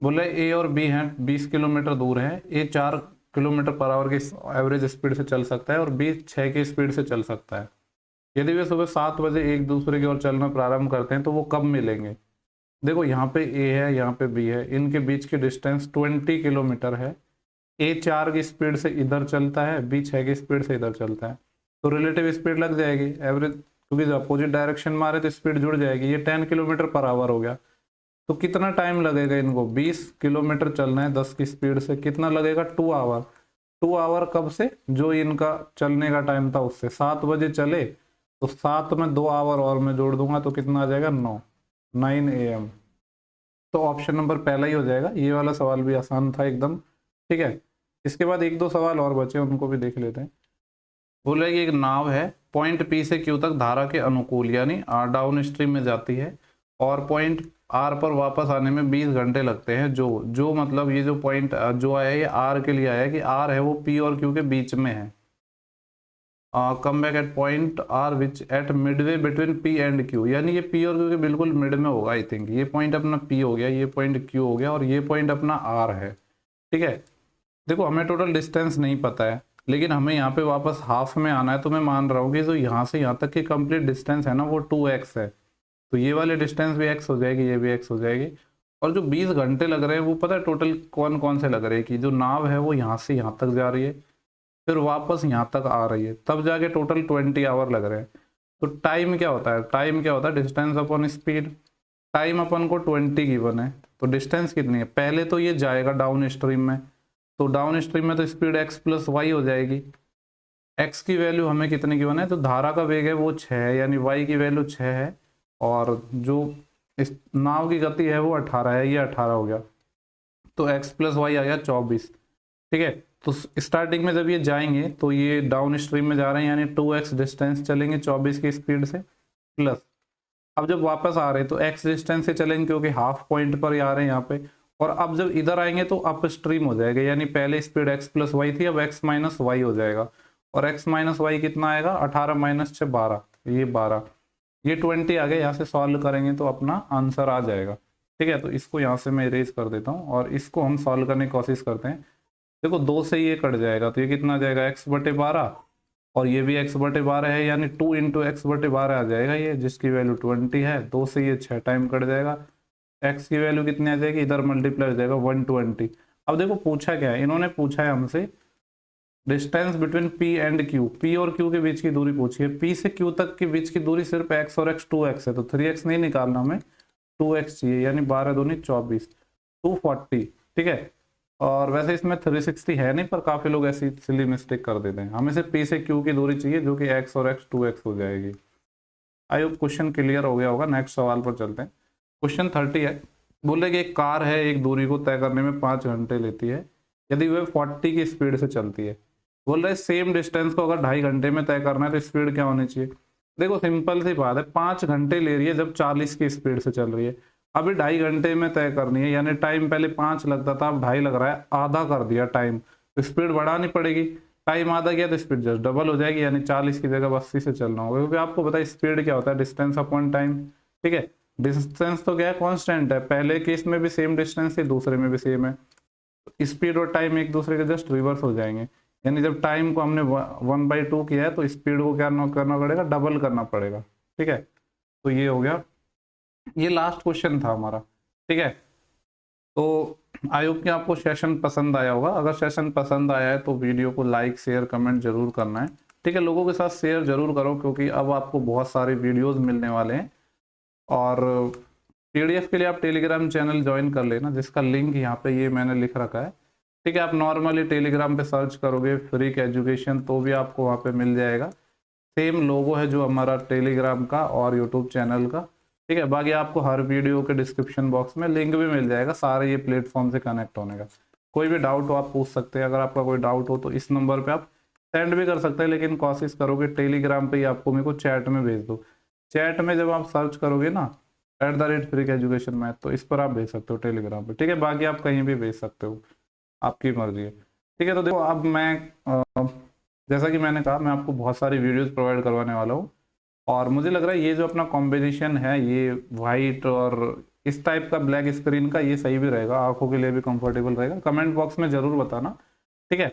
बोले ए और बी हैं 20 किलोमीटर दूर है, ए 4 किलोमीटर पर आवर की एवरेज स्पीड से चल सकता है और बी 6 की स्पीड से चल सकता है। यदि वे सुबह 7 बजे एक दूसरे की ओर चलना प्रारंभ करते हैं तो वो कब मिलेंगे। देखो यहाँ पे ए है, यहाँ पे बी है, इनके बीच की डिस्टेंस 20 किलोमीटर है। ए 4 की स्पीड से इधर चलता है, बी 6 की स्पीड से इधर चलता है, तो रिलेटिव स्पीड लग जाएगी एवरेज, क्योंकि जब अपोजिट डायरेक्शन में आ रहे तो स्पीड जुड़ जाएगी। ये 10 किलोमीटर पर आवर हो गया, तो कितना टाइम लगेगा इनको, 20 किलोमीटर चलना है 10 की स्पीड से, कितना लगेगा 2 आवर। 2 आवर कब से, जो इनका चलने का टाइम था उससे, 7 बजे चले तो 7 में 2 आवर और मैं जोड़ दूंगा तो कितना आ जाएगा 9 AM। तो ऑप्शन नंबर पहला ही हो जाएगा। ये वाला सवाल भी आसान था एकदम। ठीक है, इसके बाद एक दो सवाल और बचे, उनको भी देख लेते हैं। बोल रहे कि एक नाव है, पॉइंट पी से क्यू तक धारा के अनुकूल यानी डाउन स्ट्रीम में जाती है और पॉइंट आर पर वापस आने में 20 घंटे लगते हैं। जो मतलब ये जो पॉइंट जो आया है ये आर के लिए आया है कि आर है वो पी और क्यू के बीच में है। Come back at point R which at midway between P and Q, यानी ये पी और क्यू के बिल्कुल मिड में होगा। आई थिंक ये पॉइंट अपना पी हो गया, ये पॉइंट क्यू हो गया और ये पॉइंट अपना आर है। ठीक है, देखो हमें टोटल डिस्टेंस नहीं पता है, लेकिन हमें यहाँ पे वापस हाफ में आना है, तो मैं मान रहा हूँ कि जो यहाँ से यहाँ तक की कंप्लीट डिस्टेंस है ना वो 2x है, तो ये वाली डिस्टेंस भी x हो जाएगी, ये भी x हो जाएगी। और जो 20 घंटे लग रहे हैं वो पता है टोटल कौन कौन से लग रहे हैं, कि जो नाव है वो यहाँ से यहाँ तक जा रही है, फिर वापस यहाँ तक आ रही है, तब जाके टोटल 20 आवर लग रहे हैं। तो टाइम क्या होता है, टाइम क्या होता है, डिस्टेंस अपॉन स्पीड। टाइम अपन को 20 गिवन है, तो डिस्टेंस कितनी है, पहले तो ये जाएगा डाउन स्ट्रीम में, तो डाउन स्ट्रीम में तो स्पीड x प्लस वाई हो जाएगी। x की वैल्यू हमें कितनी गिवन है, तो धारा का वेग है वो 6 है, यानी y की वैल्यू 6 है, और जो इस नाव की गति है वो 18 है, ये 18 हो गया, तो x प्लस वाई आ गया 24। ठीक है, तो स्टार्टिंग में जब ये जाएंगे तो ये डाउन स्ट्रीम में जा रहे हैं, यानी 2x डिस्टेंस चलेंगे 24 की स्पीड से, प्लस अब जब वापस आ रहे हैं तो x डिस्टेंस से चलेंगे क्योंकि हाफ पॉइंट पर ही आ रहे हैं यहाँ पे, और अब जब इधर आएंगे तो अप स्ट्रीम हो जाएगा, यानी पहले स्पीड x प्लस वाई थी, अब x माइनस वाई हो जाएगा, और x माइनस वाई कितना आएगा, 18 माइनस 6 12, ये 12, ये 20 आ गया। यहाँ से सॉल्व करेंगे तो अपना आंसर आ जाएगा। ठीक है, तो इसको यहाँ से मैं इरेज कर देता हूँ और इसको हम सॉल्व करने की कोशिश करते हैं। देखो 2 से ये कट जाएगा तो ये कितना आ जाएगा, x/12, और ये भी x/12 है, यानी 2 इंटू x/12 आ जाएगा ये, जिसकी वैल्यू 20 है। 2 से ये 6 टाइम कट जाएगा, x की वैल्यू कितनी आ जाएगी, इधर मल्टीप्लाई हो जाएगा 120। अब देखो पूछा क्या है, इन्होंने पूछा है हमसे distance between p and q, p और q के बीच की दूरी पूछी है। p से q तक के बीच की दूरी सिर्फ x और x 2x है, तो 3x नहीं निकालना, हमें 2x चाहिए, यानी 12 दूनी 24, 240। ठीक है, और वैसे इसमें 360 है नहीं, पर काफी लोग ऐसी सिली मिस्टेक कर देते हैं। हमें सिर्फ p से q की दूरी चाहिए जो कि x और x 2x हो जाएगी। आई होप क्वेश्चन क्लियर हो गया होगा। नेक्स्ट सवाल पर चलते हैं। क्वेश्चन 30 है, बोले कि एक कार है, एक दूरी को तय करने में 5 घंटे लेती है यदि वह 40 की स्पीड से चलती है। बोल रहे सेम डिस्टेंस को अगर 2.5 घंटे में तय करना है तो स्पीड क्या होनी चाहिए। देखो सिंपल सी बात है, 5 घंटे ले रही है जब 40 की स्पीड से चल रही है, अभी 2.5 घंटे में तय करनी है, यानी टाइम पहले 5 लगता था, अब 2.5 लग रहा है, आधा कर दिया टाइम, तो स्पीड बढ़ानी पड़ेगी। टाइम आधा किया तो स्पीड जस्ट डबल हो जाएगी, यानी 40 की जगह 80 से चलना होगा, क्योंकि आपको पता है स्पीड क्या होता है, डिस्टेंस अपॉन टाइम। ठीक है, डिस्टेंस तो क्या है, कॉन्स्टेंट है, पहले केस में भी सेम डिस्टेंस है, दूसरे में भी सेम है, स्पीड और टाइम एक दूसरे के जस्ट रिवर्स हो जाएंगे, यानी जब टाइम को हमने 1/2 किया है तो स्पीड को क्या करना पड़ेगा, डबल करना पड़ेगा। ठीक है, तो ये हो गया, ये लास्ट क्वेश्चन था हमारा। ठीक है, तो आई होप कि आपको सेशन पसंद आया होगा। अगर सेशन पसंद आया है तो वीडियो को लाइक शेयर कमेंट जरूर करना है। ठीक है, लोगों के साथ शेयर जरूर करो, क्योंकि अब आपको बहुत सारे वीडियोस मिलने वाले हैं। और PDF के लिए आप टेलीग्राम चैनल ज्वाइन कर लेना, जिसका लिंक यहाँ पे ये मैंने लिख रखा है। ठीक है, आप नॉर्मली टेलीग्राम पे सर्च करोगे फ्री एजुकेशन तो भी आपको वहाँ पे मिल जाएगा। सेम लोगो है जो हमारा टेलीग्राम का और यूट्यूब चैनल का। ठीक है, बाकी आपको हर वीडियो के डिस्क्रिप्शन बॉक्स में लिंक भी मिल जाएगा सारे ये प्लेटफॉर्म से कनेक्ट होने का। कोई भी डाउट हो आप पूछ सकते हैं। अगर आपका कोई डाउट हो तो इस नंबर पे आप सेंड भी कर सकते हैं, लेकिन कोशिश करोगे टेलीग्राम पे ही आपको मेरे को चैट में भेज दो। चैट में जब आप सर्च करोगे ना @फ्रीक एजुकेशन मैथ, तो इस पर आप भेज सकते हो टेलीग्राम पे, ठीक है। बाकी आप कहीं भी भेज सकते हो, आपकी मर्जी है, ठीक है। तो देखो अब मैं जैसा कि मैंने कहा, मैं आपको बहुत सारी वीडियोस प्रोवाइड करवाने वाला हूँ, और मुझे लग रहा है ये जो अपना कॉम्बिनेशन है, ये वाइट और इस टाइप का ब्लैक स्क्रीन का, ये सही भी रहेगा, आंखों के लिए भी कंफर्टेबल रहेगा। कमेंट बॉक्स में ज़रूर बताना, ठीक है।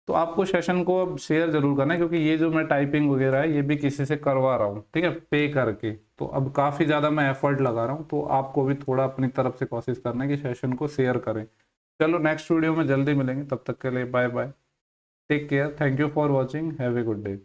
तो आपको सेशन को अब शेयर जरूर करना है, क्योंकि ये जो मैं टाइपिंग वगैरह है ये भी किसी से करवा रहा हूँ, ठीक है, पे करके। तो अब काफ़ी ज़्यादा मैं एफर्ट लगा रहा हूँ, तो आपको भी थोड़ा अपनी तरफ से कोशिश करना है कि सेशन को शेयर करें। चलो नेक्स्ट वीडियो में जल्दी मिलेंगे, तब तक के लिए bye bye, take care, thank you for watching, have a good day.